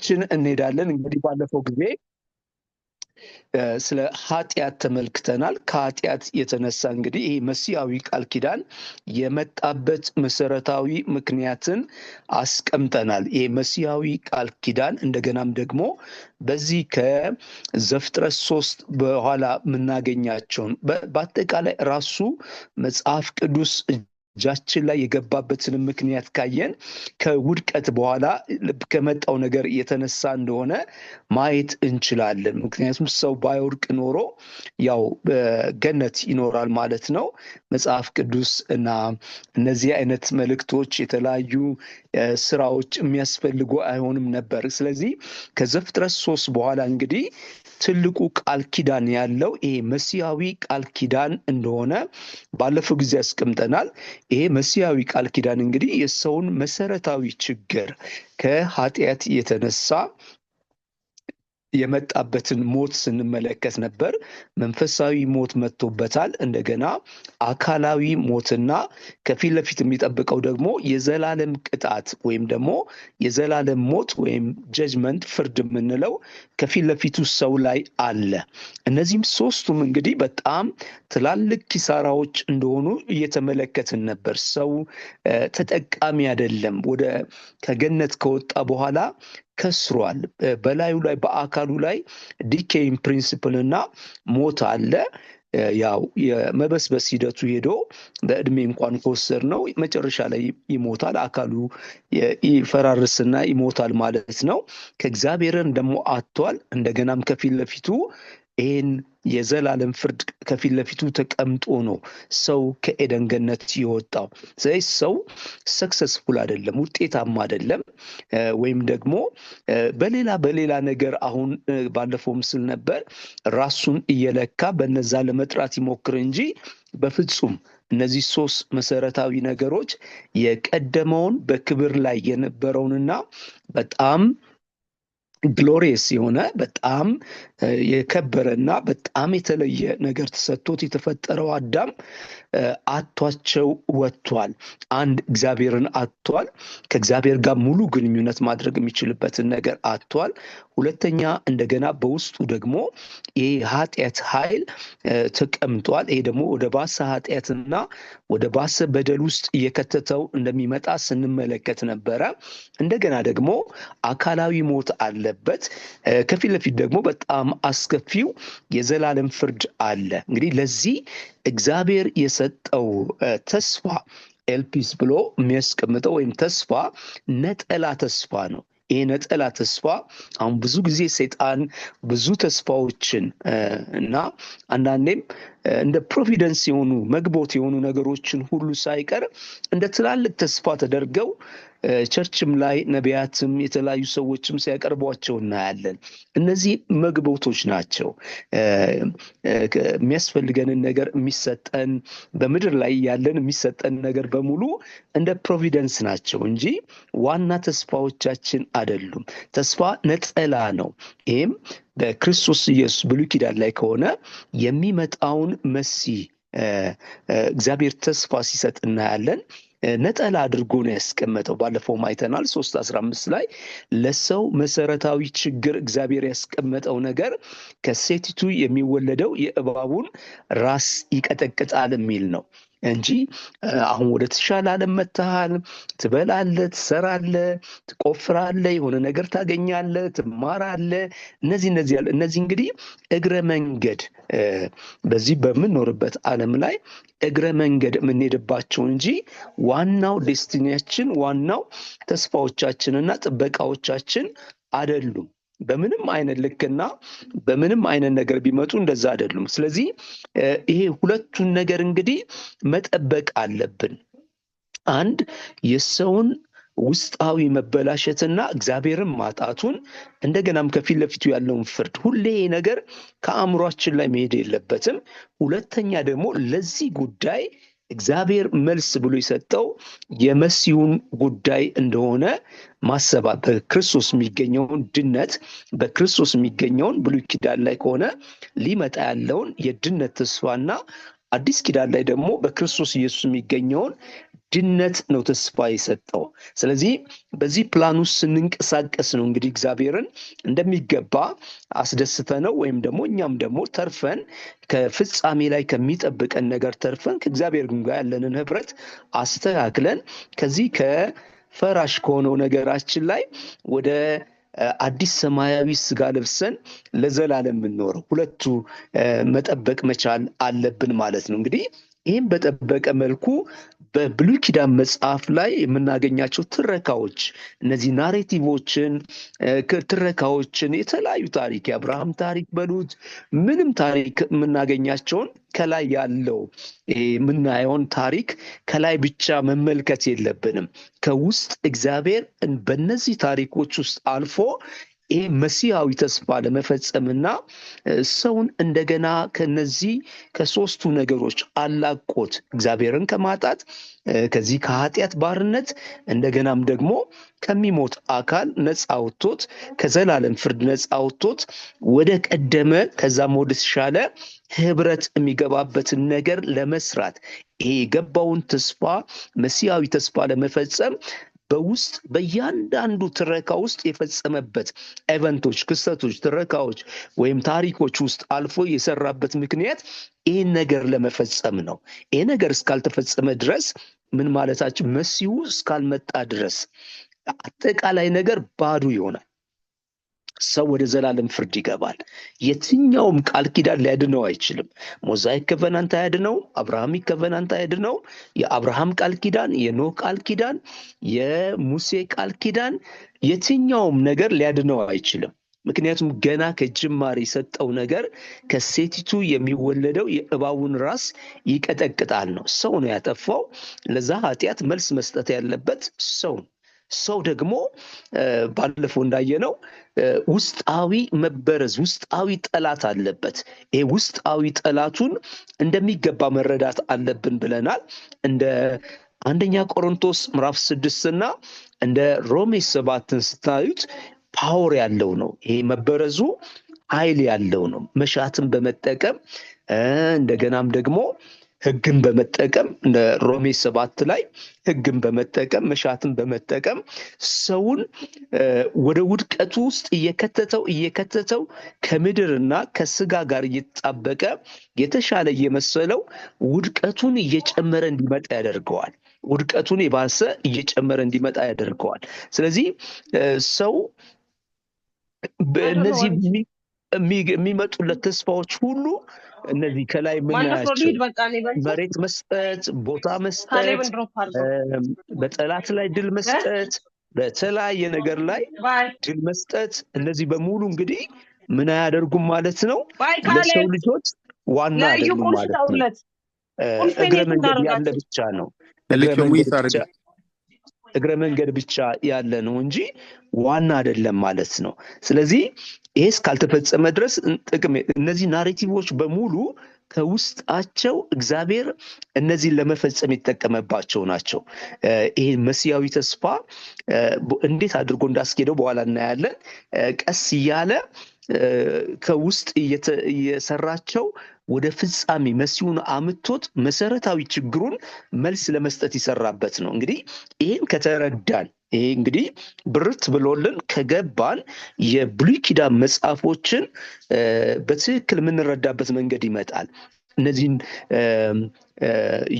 ትምህርታችን እንሄዳለን። እንግዲህ ባለፈው ጊዜ ስለ ኃጢአት ተመልክተናል። ከኃጢአት የተነሳ እንግዲህ ይህ መሲያዊ ቃል ኪዳን የመጣበት መሰረታዊ ምክንያትን አስቀምጠናል። ይህ መሲያዊ ቃል ኪዳን እንደገናም ደግሞ በዚህ ከዘፍጥረት 3 በኋላ የምናገኛቸውን በአጠቃላይ ራሱ መጽሐፍ ቅዱስ እጃችን ላይ የገባበትን ምክንያት ካየን ከውድቀት በኋላ ከመጣው ነገር የተነሳ እንደሆነ ማየት እንችላለን። ምክንያቱም ሰው ባይወድቅ ኖሮ ያው በገነት ይኖራል ማለት ነው። መጽሐፍ ቅዱስ እና እነዚህ አይነት መልእክቶች የተለያዩ ስራዎች የሚያስፈልጉ አይሆንም ነበር። ስለዚህ ከዘፍጥረት 3 በኋላ እንግዲህ ትልቁ ቃል ኪዳን ያለው ይሄ መሲያዊ ቃል ኪዳን እንደሆነ ባለፈው ጊዜ አስቀምጠናል። ይሄ መሲያዊ ቃል ኪዳን እንግዲህ የሰውን መሰረታዊ ችግር ከኃጢአት የተነሳ የመጣበትን ሞት ስንመለከት ነበር። መንፈሳዊ ሞት መጥቶበታል። እንደገና አካላዊ ሞትና ከፊት ለፊት የሚጠብቀው ደግሞ የዘላለም ቅጣት ወይም ደግሞ የዘላለም ሞት ወይም ጀጅመንት ፍርድ የምንለው ከፊት ለፊቱ ሰው ላይ አለ። እነዚህም ሶስቱም እንግዲህ በጣም ትላልቅ ኪሳራዎች እንደሆኑ እየተመለከትን ነበር። ሰው ተጠቃሚ አይደለም። ከገነት ከወጣ በኋላ ከስሯል። በላዩ ላይ በአካሉ ላይ ዲኬይንግ ፕሪንሲፕል እና ሞት አለ። ያው የመበስበስ ሂደቱ ሄዶ በእድሜ እንኳን ከወሰድ ነው መጨረሻ ላይ ይሞታል። አካሉ ይፈራርስና ይሞታል ማለት ነው። ከእግዚአብሔርን ደግሞ አጥቷል። እንደገናም ከፊት ለፊቱ ይህን የዘላለም ፍርድ ከፊት ለፊቱ ተቀምጦ ነው ሰው ከኤደን ገነት የወጣው። ስለዚህ ሰው ሰክሰስፉል አይደለም፣ ውጤታማ አይደለም። ወይም ደግሞ በሌላ ነገር አሁን ባለፈው ምስል ነበር ራሱን እየለካ በነዛ ለመጥራት ይሞክር እንጂ በፍጹም እነዚህ ሶስት መሰረታዊ ነገሮች የቀደመውን በክብር ላይ የነበረውንና በጣም ግሎሪየስ የሆነ በጣም የከበረና በጣም የተለየ ነገር ተሰጥቶት የተፈጠረው አዳም አጥቷቸው ወጥቷል። አንድ እግዚአብሔርን አጥቷል። ከእግዚአብሔር ጋር ሙሉ ግንኙነት ማድረግ የሚችልበትን ነገር አጥቷል። ሁለተኛ እንደገና በውስጡ ደግሞ ይሄ ኃጢአት ኃይል ተቀምጧል። ይሄ ደግሞ ወደ ባሰ ኃጢአትና ወደ ባሰ በደል ውስጥ እየከተተው እንደሚመጣ ስንመለከት ነበረ። እንደገና ደግሞ አካላዊ ሞት አለበት። ከፊት ለፊት ደግሞ በጣም አስከፊው የዘላለም ፍርድ አለ። እንግዲህ ለዚህ እግዚአብሔር የሰጠው ተስፋ ኤልፒስ ብሎ የሚያስቀምጠው ወይም ተስፋ ነጠላ ተስፋ ነው። ይሄ ነጠላ ተስፋ አሁን ብዙ ጊዜ ሰይጣን ብዙ ተስፋዎችን እና አንዳንዴም እንደ ፕሮቪደንስ የሆኑ መግቦት የሆኑ ነገሮችን ሁሉ ሳይቀር እንደ ትላልቅ ተስፋ ተደርገው ቸርችም ላይ ነቢያትም የተለያዩ ሰዎችም ሲያቀርቧቸው እናያለን። እነዚህ መግቦቶች ናቸው። የሚያስፈልገንን ነገር የሚሰጠን በምድር ላይ ያለን የሚሰጠን ነገር በሙሉ እንደ ፕሮቪደንስ ናቸው እንጂ ዋና ተስፋዎቻችን አይደሉም። ተስፋ ነጠላ ነው። ይህም በክርስቶስ ኢየሱስ ብሉይ ኪዳን ላይ ከሆነ የሚመጣውን መሲህ እግዚአብሔር ተስፋ ሲሰጥ እናያለን። ነጠላ አድርጎ ነው ያስቀመጠው። ባለፈው አይተናል 3:15 ላይ ለሰው መሰረታዊ ችግር እግዚአብሔር ያስቀመጠው ነገር ከሴቲቱ የሚወለደው የእባቡን ራስ ይቀጠቅጣል የሚል ነው እንጂ አሁን ወደ ተሻለ ዓለም መጥተሃል፣ ትበላለህ፣ ትሰራለህ፣ ትቆፍራለህ፣ የሆነ ነገር ታገኛለህ፣ ትማራለህ። እነዚህ እንግዲህ እግረ መንገድ በዚህ በምንኖርበት ዓለም ላይ እግረ መንገድ የምንሄድባቸው እንጂ ዋናው ዴስቲኒያችን ዋናው ተስፋዎቻችንና ጥበቃዎቻችን አይደሉም። በምንም አይነት ልክና በምንም አይነት ነገር ቢመጡ እንደዛ አይደሉም። ስለዚህ ይሄ ሁለቱን ነገር እንግዲህ መጠበቅ አለብን። አንድ የሰውን ውስጣዊ መበላሸትና እግዚአብሔርን ማጣቱን እንደገናም ከፊት ለፊቱ ያለውን ፍርድ ሁሌ ነገር ከአእምሯችን ላይ መሄድ የለበትም። ሁለተኛ ደግሞ ለዚህ ጉዳይ እግዚአብሔር መልስ ብሎ የሰጠው የመሲሁን ጉዳይ እንደሆነ ማሰባ በክርስቶስ የሚገኘውን ድነት በክርስቶስ የሚገኘውን ብሉይ ኪዳን ላይ ከሆነ ሊመጣ ያለውን የድነት ተስፋና አዲስ ኪዳን ላይ ደግሞ በክርስቶስ ኢየሱስ የሚገኘውን ድነት ነው ተስፋ የሰጠው። ስለዚህ በዚህ ፕላን ውስጥ ስንንቀሳቀስ ነው እንግዲህ እግዚአብሔርን እንደሚገባ አስደስተነው ወይም ደግሞ እኛም ደግሞ ተርፈን ከፍጻሜ ላይ ከሚጠብቀን ነገር ተርፈን ከእግዚአብሔር ጋር ያለንን ህብረት አስተካክለን ከዚህ ከፈራሽ ከሆነው ነገራችን ላይ ወደ አዲስ ሰማያዊ ስጋ ለብሰን ለዘላለም የምንኖረው ሁለቱ መጠበቅ መቻል አለብን ማለት ነው። እንግዲህ ይህም በጠበቀ መልኩ በብሉይ ኪዳን መጽሐፍ ላይ የምናገኛቸው ትረካዎች እነዚህ ናሬቲቮችን ትረካዎችን የተለያዩ ታሪክ የአብርሃም ታሪክ በሉት ምንም ታሪክ የምናገኛቸውን ከላይ ያለው የምናየውን ታሪክ ከላይ ብቻ መመልከት የለብንም። ከውስጥ እግዚአብሔር በእነዚህ ታሪኮች ውስጥ አልፎ ይህ መሲሐዊ ተስፋ ለመፈጸምና ሰውን እንደገና ከነዚህ ከሶስቱ ነገሮች አላቆት እግዚአብሔርን ከማጣት ከዚህ ከኃጢአት ባርነት እንደገናም ደግሞ ከሚሞት አካል ነፃ አውጥቶት ከዘላለም ፍርድ ነፃ አውጥቶት ወደ ቀደመ ከዛም ወደ ተሻለ ህብረት የሚገባበትን ነገር ለመስራት ይሄ የገባውን ተስፋ መሲሐዊ ተስፋ ለመፈጸም በውስጥ በእያንዳንዱ ትረካ ውስጥ የፈጸመበት ኤቨንቶች፣ ክስተቶች፣ ትረካዎች ወይም ታሪኮች ውስጥ አልፎ የሰራበት ምክንያት ይህን ነገር ለመፈጸም ነው። ይህ ነገር እስካልተፈጸመ ድረስ ምን ማለታችን መሲሁ እስካልመጣ ድረስ አጠቃላይ ነገር ባዶ ይሆናል። ሰው ወደ ዘላለም ፍርድ ይገባል። የትኛውም ቃል ኪዳን ሊያድነው አይችልም። ሞዛይክ ኮቨናንት አያድነው፣ አብርሃሚክ ኮቨናንት አያድነው። የአብርሃም ቃል ኪዳን፣ የኖህ ቃል ኪዳን፣ የሙሴ ቃል ኪዳን የትኛውም ነገር ሊያድነው አይችልም። ምክንያቱም ገና ከጅማሬ የሰጠው ነገር ከሴቲቱ የሚወለደው የእባቡን ራስ ይቀጠቅጣል ነው። ሰው ነው ያጠፋው። ለዛ ኃጢአት መልስ መስጠት ያለበት ሰው ደግሞ ባለፈው እንዳየነው ውስጣዊ መበረዝ ውስጣዊ ጠላት አለበት። ይሄ ውስጣዊ ጠላቱን እንደሚገባ መረዳት አለብን ብለናል። እንደ አንደኛ ቆሮንቶስ ምዕራፍ 6 እና እንደ ሮሜ 7 ስታዩት ፓወር ያለው ነው። ይሄ መበረዙ ኃይል ያለው ነው። መሻትን በመጠቀም እንደገናም ደግሞ ህግን በመጠቀም እንደ ሮሜ 7 ላይ ህግን በመጠቀም መሻትን በመጠቀም ሰውን ወደ ውድቀቱ ውስጥ እየከተተው ከምድርና ከስጋ ጋር እየተጣበቀ የተሻለ እየመሰለው ውድቀቱን እየጨመረ እንዲመጣ ያደርገዋል። ውድቀቱን የባሰ እየጨመረ እንዲመጣ ያደርገዋል። ስለዚህ ሰው በእነዚህ የሚመጡለት ተስፋዎች ሁሉ እነዚህ ከላይ የምናያቸው መሬት መስጠት፣ ቦታ መስጠት፣ በጠላት ላይ ድል መስጠት፣ በተለያየ ነገር ላይ ድል መስጠት፣ እነዚህ በሙሉ እንግዲህ ምን አያደርጉም ማለት ነው። ለሰው ልጆች ዋና አይደሉም ማለት ነው። እግረ መንገድ ያለ ብቻ ነው። እግረ መንገድ ብቻ ያለ ነው እንጂ ዋና አይደለም ማለት ነው። ስለዚህ ይሄ እስካልተፈጸመ ድረስ ጥቅም እነዚህ ናሬቲቮች በሙሉ ከውስጣቸው እግዚአብሔር እነዚህን ለመፈጸም የተጠቀመባቸው ናቸው። ይሄ መሲያዊ ተስፋ እንዴት አድርጎ እንዳስኬደው በኋላ እናያለን። ቀስ እያለ ከውስጥ እየሰራቸው ወደ ፍጻሜ መሲሁን አምጥቶት መሰረታዊ ችግሩን መልስ ለመስጠት ይሰራበት ነው። እንግዲህ ይሄን ከተረዳን ይሄ እንግዲህ ብርት ብሎልን ከገባን የብሉይ ኪዳን መጽሐፎችን በትክክል የምንረዳበት መንገድ ይመጣል። እነዚህን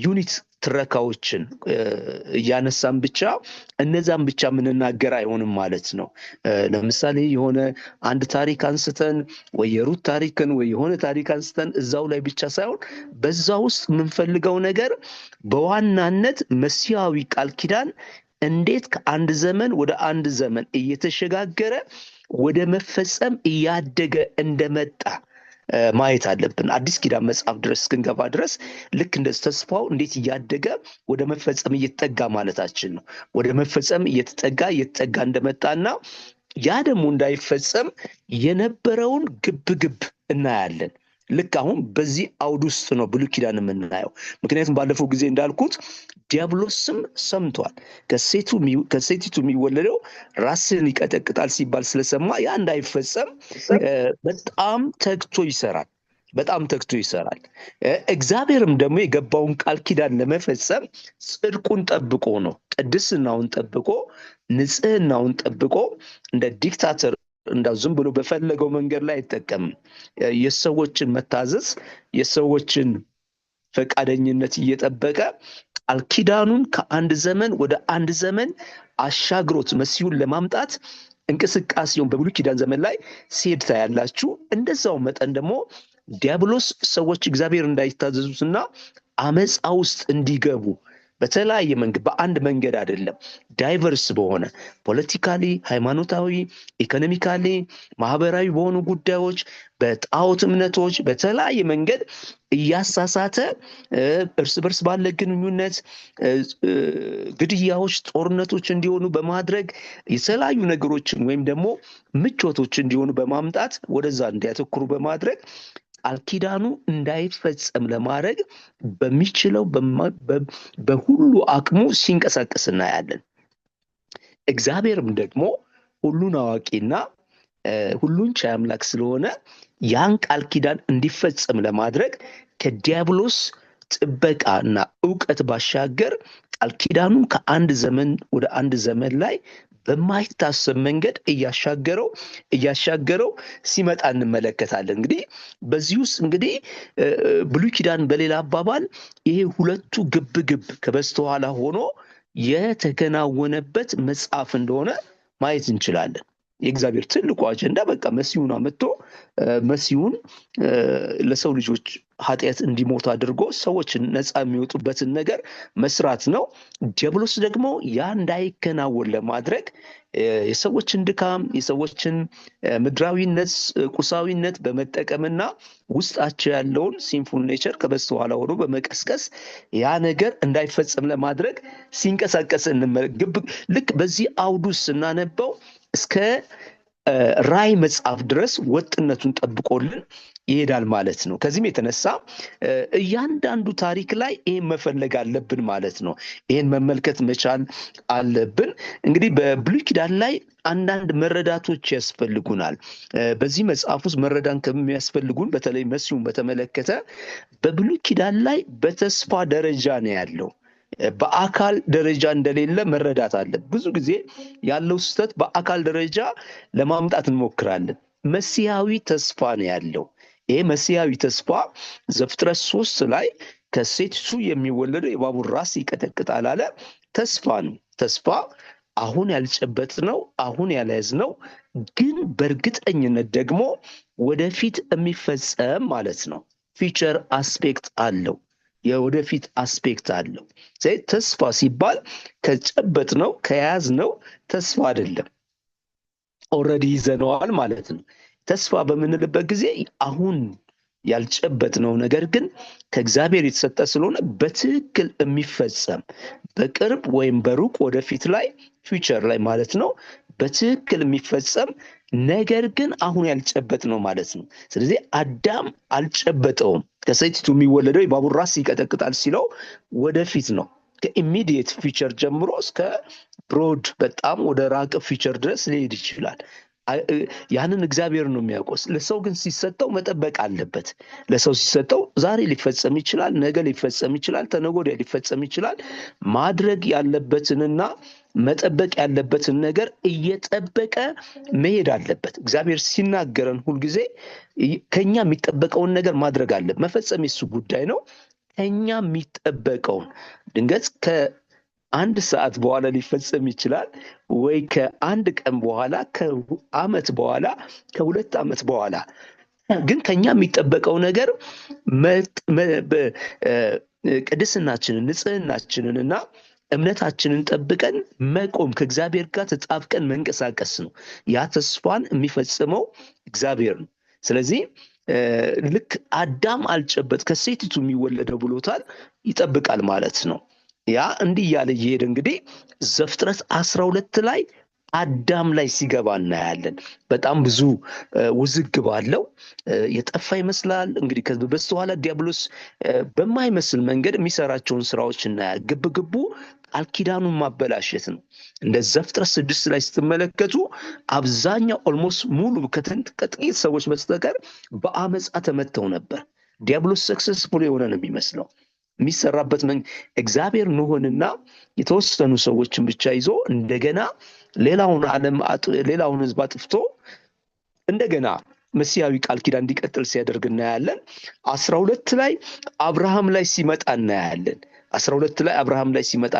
ዩኒት ትረካዎችን እያነሳን ብቻ እነዛን ብቻ የምንናገር አይሆንም ማለት ነው። ለምሳሌ የሆነ አንድ ታሪክ አንስተን ወይ የሩት ታሪክን ወይ የሆነ ታሪክ አንስተን እዛው ላይ ብቻ ሳይሆን በዛ ውስጥ የምንፈልገው ነገር በዋናነት መሲሐዊ ቃል ኪዳን እንዴት ከአንድ ዘመን ወደ አንድ ዘመን እየተሸጋገረ ወደ መፈጸም እያደገ እንደመጣ ማየት አለብን። አዲስ ኪዳን መጽሐፍ ድረስ እስክንገባ ድረስ ልክ እንደ ተስፋው እንዴት እያደገ ወደ መፈጸም እየተጠጋ ማለታችን ነው። ወደ መፈጸም እየተጠጋ እንደመጣና ያ ደግሞ እንዳይፈጸም የነበረውን ግብግብ እናያለን። ልክ አሁን በዚህ አውድ ውስጥ ነው ብሉይ ኪዳን የምናየው። ምክንያቱም ባለፈው ጊዜ እንዳልኩት ዲያብሎስም ሰምቷል። ከሴቲቱ የሚወለደው ራስን ይቀጠቅጣል ሲባል ስለሰማ ያ እንዳይፈጸም በጣም ተግቶ ይሰራል። በጣም ተግቶ ይሰራል። እግዚአብሔርም ደግሞ የገባውን ቃል ኪዳን ለመፈጸም ጽድቁን ጠብቆ ነው፣ ቅድስናውን ጠብቆ ንጽህናውን ጠብቆ እንደ ዲክታተር እንዳው ዝም ብሎ በፈለገው መንገድ ላይ አይጠቀምም። የሰዎችን መታዘዝ የሰዎችን ፈቃደኝነት እየጠበቀ ቃል ኪዳኑን ከአንድ ዘመን ወደ አንድ ዘመን አሻግሮት መሲሁን ለማምጣት እንቅስቃሴውን በብሉይ ኪዳን ዘመን ላይ ሲሄድ ታያላችሁ። እንደዛው መጠን ደግሞ ዲያብሎስ ሰዎች እግዚአብሔር እንዳይታዘዙትና አመፃ ውስጥ እንዲገቡ በተለያየ መንገድ በአንድ መንገድ አይደለም፣ ዳይቨርስ በሆነ ፖለቲካሊ፣ ሃይማኖታዊ፣ ኢኮኖሚካሊ፣ ማህበራዊ በሆኑ ጉዳዮች፣ በጣዖት እምነቶች በተለያየ መንገድ እያሳሳተ እርስ በርስ ባለ ግንኙነት ግድያዎች፣ ጦርነቶች እንዲሆኑ በማድረግ የተለያዩ ነገሮችን ወይም ደግሞ ምቾቶች እንዲሆኑ በማምጣት ወደዛ እንዲያተኩሩ በማድረግ ቃል ኪዳኑ እንዳይፈጸም ለማድረግ በሚችለው በሁሉ አቅሙ ሲንቀሳቀስ እናያለን። እግዚአብሔርም ደግሞ ሁሉን አዋቂና ሁሉን ቻይ አምላክ ስለሆነ ያን ቃል ኪዳን እንዲፈጸም ለማድረግ ከዲያብሎስ ጥበቃና ዕውቀት ባሻገር ቃል ኪዳኑን ከአንድ ዘመን ወደ አንድ ዘመን ላይ በማይታሰብ መንገድ እያሻገረው ሲመጣ እንመለከታለን። እንግዲህ በዚህ ውስጥ እንግዲህ ብሉይ ኪዳን በሌላ አባባል ይሄ ሁለቱ ግብግብ ከበስተኋላ ሆኖ የተከናወነበት መጽሐፍ እንደሆነ ማየት እንችላለን። የእግዚአብሔር ትልቁ አጀንዳ በቃ መሲሁን አመጥቶ መሲሁን ለሰው ልጆች ኃጢአት እንዲሞት አድርጎ ሰዎች ነፃ የሚወጡበትን ነገር መስራት ነው። ዲያብሎስ ደግሞ ያ እንዳይከናወን ለማድረግ የሰዎችን ድካም፣ የሰዎችን ምድራዊነት፣ ቁሳዊነት በመጠቀምና ውስጣቸው ያለውን ሲንፉል ኔቸር ከበስተኋላ ሆኖ በመቀስቀስ ያ ነገር እንዳይፈጸም ለማድረግ ሲንቀሳቀስ ልክ በዚህ አውዱ ስናነበው እስከ ራዕይ መጽሐፍ ድረስ ወጥነቱን ጠብቆልን ይሄዳል ማለት ነው። ከዚህም የተነሳ እያንዳንዱ ታሪክ ላይ ይሄን መፈለግ አለብን ማለት ነው። ይሄን መመልከት መቻል አለብን። እንግዲህ በብሉይ ኪዳን ላይ አንዳንድ መረዳቶች ያስፈልጉናል። በዚህ መጽሐፍ ውስጥ መረዳን ከሚያስፈልጉን በተለይ መሲሁን በተመለከተ በብሉይ ኪዳን ላይ በተስፋ ደረጃ ነው ያለው፣ በአካል ደረጃ እንደሌለ መረዳት አለ። ብዙ ጊዜ ያለው ስህተት በአካል ደረጃ ለማምጣት እንሞክራለን። መሲያዊ ተስፋ ነው ያለው። ይሄ መሲያዊ ተስፋ ዘፍጥረት 3 ላይ ከሴቲቱ የሚወለደው የእባቡን ራስ ይቀጠቅጣል አለ። ተስፋ ነው። ተስፋ አሁን ያልጨበጥነው፣ አሁን ያልያዝነው ግን በእርግጠኝነት ደግሞ ወደፊት የሚፈጸም ማለት ነው። ፊቸር አስፔክት አለው፣ የወደፊት አስፔክት አለው። ተስፋ ሲባል ከጨበጥነው ከያዝነው ተስፋ አይደለም፣ ኦልሬዲ ይዘነዋል ማለት ነው። ተስፋ በምንልበት ጊዜ አሁን ያልጨበጥነው ነገር ግን ከእግዚአብሔር የተሰጠ ስለሆነ በትክክል የሚፈጸም በቅርብ ወይም በሩቅ ወደፊት ላይ ፊውቸር ላይ ማለት ነው በትክክል የሚፈጸም ነገር ግን አሁን ያልጨበጥነው ማለት ነው። ስለዚህ አዳም አልጨበጠውም። ከሴቲቱ የሚወለደው የእባቡን ራስ ይቀጠቅጣል ሲለው ወደፊት ነው። ከኢሚዲየት ፊቸር ጀምሮ እስከ ብሮድ በጣም ወደ ራቀ ፊቸር ድረስ ሊሄድ ይችላል። ያንን እግዚአብሔር ነው የሚያውቀው። ለሰው ግን ሲሰጠው መጠበቅ አለበት። ለሰው ሲሰጠው ዛሬ ሊፈጸም ይችላል፣ ነገ ሊፈጸም ይችላል፣ ተነገ ወዲያ ሊፈጸም ይችላል። ማድረግ ያለበትንና መጠበቅ ያለበትን ነገር እየጠበቀ መሄድ አለበት። እግዚአብሔር ሲናገረን ሁልጊዜ ከኛ የሚጠበቀውን ነገር ማድረግ አለ። መፈጸም የሱ ጉዳይ ነው። ከኛ የሚጠበቀውን ድንገት ከአንድ ሰዓት በኋላ ሊፈጸም ይችላል፣ ወይ ከአንድ ቀን በኋላ፣ ከዓመት በኋላ፣ ከሁለት ዓመት በኋላ ግን ከኛ የሚጠበቀው ነገር ቅድስናችንን፣ ንጽህናችንን እና እምነታችንን ጠብቀን መቆም፣ ከእግዚአብሔር ጋር ተጣብቀን መንቀሳቀስ ነው። ያ ተስፋን የሚፈጽመው እግዚአብሔር ነው። ስለዚህ ልክ አዳም አልጨበጥ ከሴቲቱ የሚወለደው ብሎታል፣ ይጠብቃል ማለት ነው። ያ እንዲህ እያለ እየሄደ እንግዲህ ዘፍጥረት 12 ላይ አዳም ላይ ሲገባ እናያለን። በጣም ብዙ ውዝግብ አለው። የጠፋ ይመስላል እንግዲህ በስተኋላ ዲያብሎስ በማይመስል መንገድ የሚሰራቸውን ስራዎች እናያለን። ግብግቡ ቃል ኪዳኑን ማበላሸት ነው። እንደ ዘፍጥረት 6 ላይ ስትመለከቱ አብዛኛው ኦልሞስት ሙሉ ከጥቂት ሰዎች በስተቀር በአመፃ ተመተው ነበር። ዲያብሎስ ሰክሰስፉል የሆነ ነው የሚመስለው። የሚሰራበት እግዚአብሔር ኖህንና የተወሰኑ ሰዎችን ብቻ ይዞ እንደገና ሌላውን ህዝብ አጥፍቶ እንደገና መሲያዊ ቃል ኪዳን እንዲቀጥል ሲያደርግ እናያለን። 12 ላይ አብርሃም ላይ ሲመጣ እናያለን። 12 ላይ አብርሃም ላይ ሲመጣ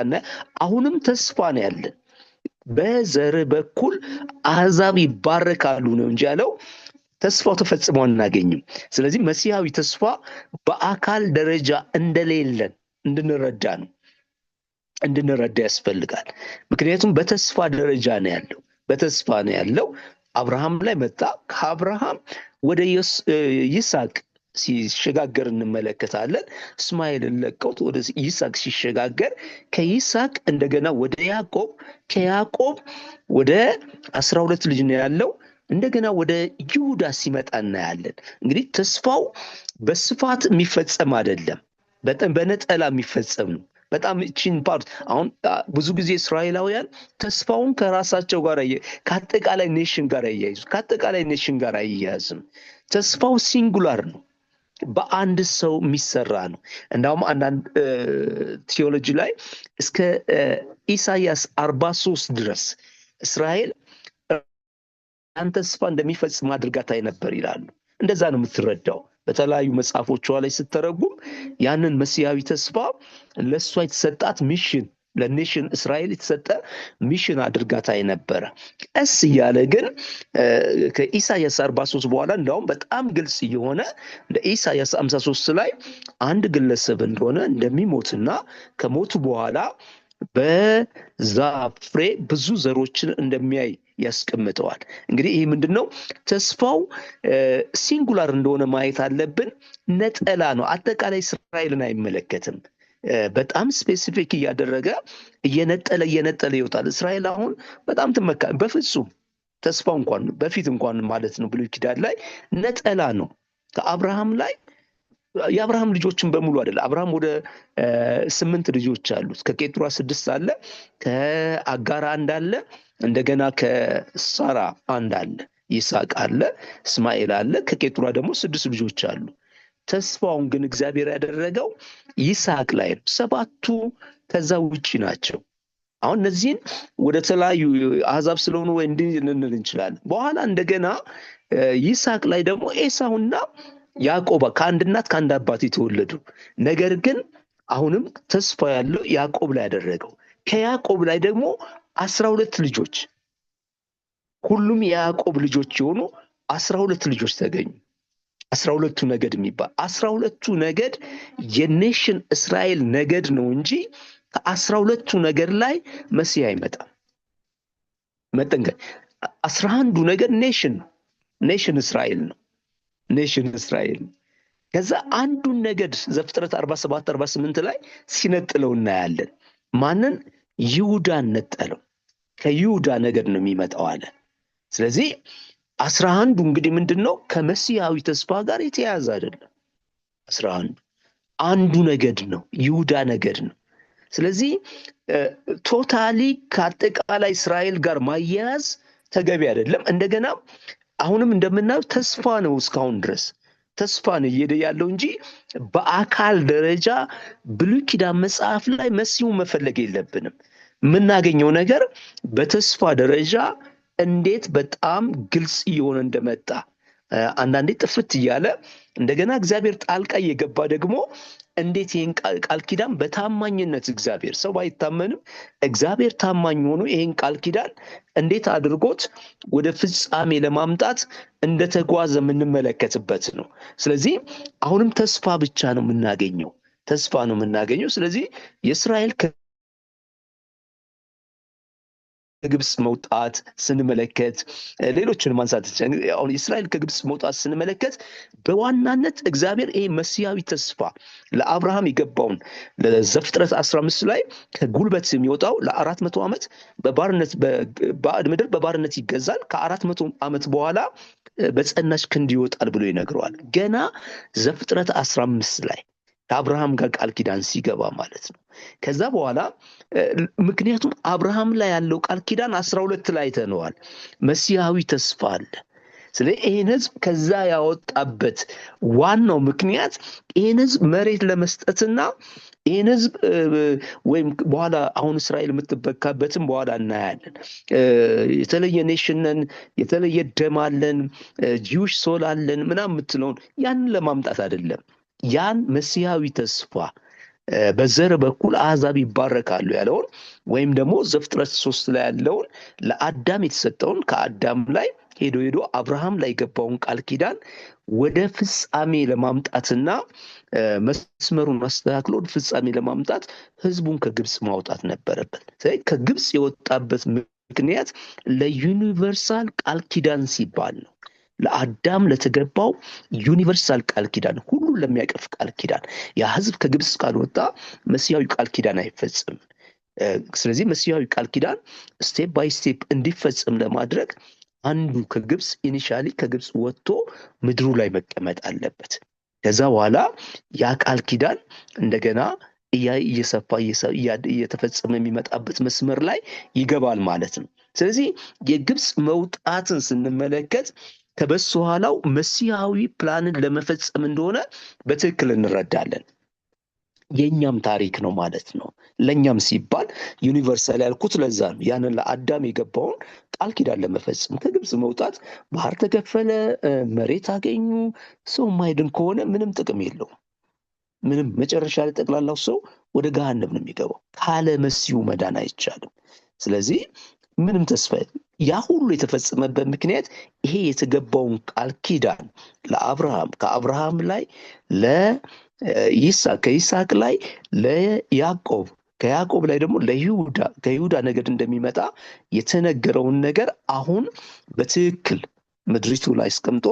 አሁንም ተስፋ ነው ያለን። በዘር በኩል አሕዛብ ይባረካሉ ነው እንጂ ያለው ተስፋው ተፈጽሞ አናገኝም። ስለዚህ መሲያዊ ተስፋ በአካል ደረጃ እንደሌለን እንድንረዳ ያስፈልጋል። ምክንያቱም በተስፋ ደረጃ ነው ያለው። አብርሃም ላይ መጣ። ከአብርሃም ወደ ይስሐቅ ሲሸጋገር እንመለከታለን። እስማኤልን ለቀውት ወደ ይስሐቅ ሲሸጋገር ከይስሐቅ እንደገና ወደ ያዕቆብ፣ ከያዕቆብ ወደ 12 ልጅ ነው ያለው። እንደገና ወደ ይሁዳ ሲመጣ እናያለን። እንግዲህ ተስፋው በስፋት የሚፈጸም አይደለም፣ በነጠላ የሚፈጸም ነው። በጣም እቺን ፓርት አሁን ብዙ ጊዜ እስራኤላውያን ተስፋውን ከራሳቸው ጋር ከአጠቃላይ ኔሽን ጋር ያያይዙ። ከአጠቃላይ ኔሽን ጋር አያያዝም። ተስፋው ሲንጉላር ነው፣ በአንድ ሰው የሚሰራ ነው። እንዳውም አንዳንድ ቴዎሎጂ ላይ እስከ ኢሳይያስ 43 ድረስ እስራኤል ያን ተስፋ እንደሚፈጽም አድርጋ ታይ ነበር ይላሉ። እንደዛ ነው የምትረዳው። በተለያዩ መጽሐፎቿ ላይ ስትተረጉም ያንን መሲያዊ ተስፋ ለእሷ የተሰጣት ሚሽን፣ ለኔሽን እስራኤል የተሰጠ ሚሽን አድርጋ ታይ ነበረ። ቀስ እያለ ግን ከኢሳይያስ 43 በኋላ እንዳውም በጣም ግልጽ እየሆነ ለኢሳይያስ 53 ላይ አንድ ግለሰብ እንደሆነ እንደሚሞትና ከሞቱ በኋላ በዛፍ ፍሬ ብዙ ዘሮችን እንደሚያይ ያስቀምጠዋል። እንግዲህ ይህ ምንድነው? ተስፋው ሲንጉላር እንደሆነ ማየት አለብን። ነጠላ ነው፣ አጠቃላይ እስራኤልን አይመለከትም። በጣም ስፔሲፊክ እያደረገ እየነጠለ ይወጣል። እስራኤል አሁን በጣም ትመካ በፍጹም ተስፋው እንኳን በፊት እንኳን ማለት ነው ብሉይ ኪዳን ላይ ነጠላ ነው። ከአብርሃም ላይ የአብርሃም ልጆችን በሙሉ አይደለም። አብርሃም ወደ 8 ልጆች አሉት። ከኬጡራ 6 አለ፣ ከአጋራ 1 አለ፣ እንደገና ከሳራ 1 አለ፣ ይስሐቅ አለ፣ እስማኤል አለ። ከኬጡራ ደግሞ 6 ልጆች አሉ። ተስፋውን ግን እግዚአብሔር ያደረገው ይስሐቅ ላይ ነው። 7ቱ ከዛ ውጪ ናቸው። አሁን እነዚህን ወደ ተለያዩ አሕዛብ ስለሆኑ ወይ እንዲህ ልንል እንችላለን። በኋላ እንደገና ይስሐቅ ላይ ደግሞ ኤሳውና ያዕቆብ ከአንድ እናት ከአንድ አባት የተወለዱ፣ ነገር ግን አሁንም ተስፋ ያለው ያዕቆብ ላይ ያደረገው። ከያዕቆብ ላይ ደግሞ 12 ልጆች፣ ሁሉም የያዕቆብ ልጆች የሆኑ 12 ልጆች ተገኙ። 12ቱ ነገድ የሚባል 12ቱ ነገድ የኔሽን እስራኤል ነገድ ነው እንጂ ከ12ቱ ነገድ ላይ መሲህ አይመጣም። መጠንቀቅ 11ዱ ነገድ ኔሽን እስራኤል ነው። ከዛ አንዱን ነገድ ዘፍጥረት 47 48 ላይ ሲነጥለው እናያለን። ማንን? ይሁዳን ነጠለው። ከይሁዳ ነገድ ነው የሚመጣው አለ። ስለዚህ 11ዱ እንግዲህ ምንድነው? ከመሲያዊ ተስፋ ጋር የተያያዘ አይደለም። 11ዱ አንዱ ነገድ ነው፣ ይሁዳ ነገድ ነው። ስለዚህ ቶታሊ ከአጠቃላይ እስራኤል ጋር ማያያዝ ተገቢ አይደለም። እንደገና አሁንም እንደምናየው ተስፋ ነው፣ እስካሁን ድረስ ተስፋ ነው እየሄደ ያለው እንጂ በአካል ደረጃ ብሉይ ኪዳን መጽሐፍ ላይ መሲሁን መፈለግ የለብንም። የምናገኘው ነገር በተስፋ ደረጃ እንዴት በጣም ግልጽ እየሆነ እንደመጣ አንዳንዴ ጥፍት እያለ እንደገና እግዚአብሔር ጣልቃ እየገባ ደግሞ እንዴት ይህን ቃል ኪዳን በታማኝነት እግዚአብሔር ሰው ባይታመንም እግዚአብሔር ታማኝ ሆኖ ይህን ቃል ኪዳን እንዴት አድርጎት ወደ ፍጻሜ ለማምጣት እንደተጓዘ የምንመለከትበት ነው። ስለዚህ አሁንም ተስፋ ብቻ ነው የምናገኘው። ስለዚህ የእስራኤል ከግብፅ መውጣት ስንመለከት ሌሎችን ማንሳት አሁን እስራኤል ከግብፅ መውጣት ስንመለከት በዋናነት እግዚአብሔር ይሄ መሲያዊ ተስፋ ለአብርሃም የገባውን ለዘፍጥረት 15 ላይ ከጉልበት የሚወጣው ለ400 ዓመት በባርነት በባዕድ ምድር በባርነት ይገዛል፣ ከ400 ዓመት በኋላ በጸናች ክንድ ይወጣል ብሎ ይነግረዋል። ገና ዘፍጥረት 15 ላይ ከአብርሃም ጋር ቃል ኪዳን ሲገባ ማለት ነው። ከዛ በኋላ ምክንያቱም አብርሃም ላይ ያለው ቃል ኪዳን 12 ላይ ተነዋል። መሲያዊ ተስፋ አለ። ስለዚህ ይህን ህዝብ ከዛ ያወጣበት ዋናው ምክንያት ይህን ህዝብ መሬት ለመስጠትና ይህን ህዝብ ወይም በኋላ አሁን እስራኤል የምትበካበትም በኋላ እናያለን። የተለየ ኔሽንን የተለየ ደም አለን ጂውሽ ሶል አለን ምናምን የምትለውን ያንን ለማምጣት አይደለም። ያን መሲያዊ ተስፋ በዘር በኩል አሕዛብ ይባረካሉ ያለውን ወይም ደግሞ ዘፍጥረት 3 ላይ ያለውን ለአዳም የተሰጠውን ከአዳም ላይ ሄዶ አብርሃም ላይ የገባውን ቃል ኪዳን ወደ ፍጻሜ ለማምጣትና መስመሩን አስተካክሎ ወደ ፍጻሜ ለማምጣት ህዝቡን ከግብፅ ማውጣት ነበረበት። ስለዚህ ከግብፅ የወጣበት ምክንያት ለዩኒቨርሳል ቃል ኪዳን ሲባል ነው። ለአዳም ለተገባው ዩኒቨርሳል ቃል ኪዳን ሁሉን ለሚያቀፍ ቃል ኪዳን ያ ህዝብ ከግብፅ ካልወጣ መሲያዊ ቃል ኪዳን አይፈጽም። ስለዚህ መሲያዊ ቃል ኪዳን ስቴፕ ባይ ስቴፕ እንዲፈጽም ለማድረግ አንዱ ከግብፅ ኢኒሻሊ ከግብፅ ወጥቶ ምድሩ ላይ መቀመጥ አለበት። ከዛ በኋላ ያ ቃል ኪዳን እንደገና እየሰፋ እየተፈጸመ የሚመጣበት መስመር ላይ ይገባል ማለት ነው። ስለዚህ የግብፅ መውጣትን ስንመለከት ከበስተኋላው መሲያዊ ፕላንን ለመፈጸም እንደሆነ በትክክል እንረዳለን። የኛም ታሪክ ነው ማለት ነው። ለኛም ሲባል ዩኒቨርሳል ያልኩት ለዛ ነው። ያንን ለአዳም የገባውን ቃል ኪዳን ለመፈጸም ከግብፅ መውጣት ባህር ተከፈለ፣ መሬት አገኙ። ሰው ማይድን ከሆነ ምንም ጥቅም የለውም። ምንም መጨረሻ ላይ ጠቅላላው ሰው ወደ ገሃነም ነው የሚገባው። ካለ መሲሁ መዳን አይቻልም። ስለዚህ ምንም ተስፋ ያ ሁሉ የተፈጸመበት ምክንያት ይሄ የተገባውን ቃል ኪዳን ለአብርሃም ከአብርሃም ላይ ለይስሐቅ ከይስሐቅ ላይ ለያዕቆብ ከያዕቆብ ላይ ደግሞ ለይሁዳ ከይሁዳ ነገድ እንደሚመጣ የተነገረውን ነገር አሁን በትክክል ምድሪቱ ላይ አስቀምጦ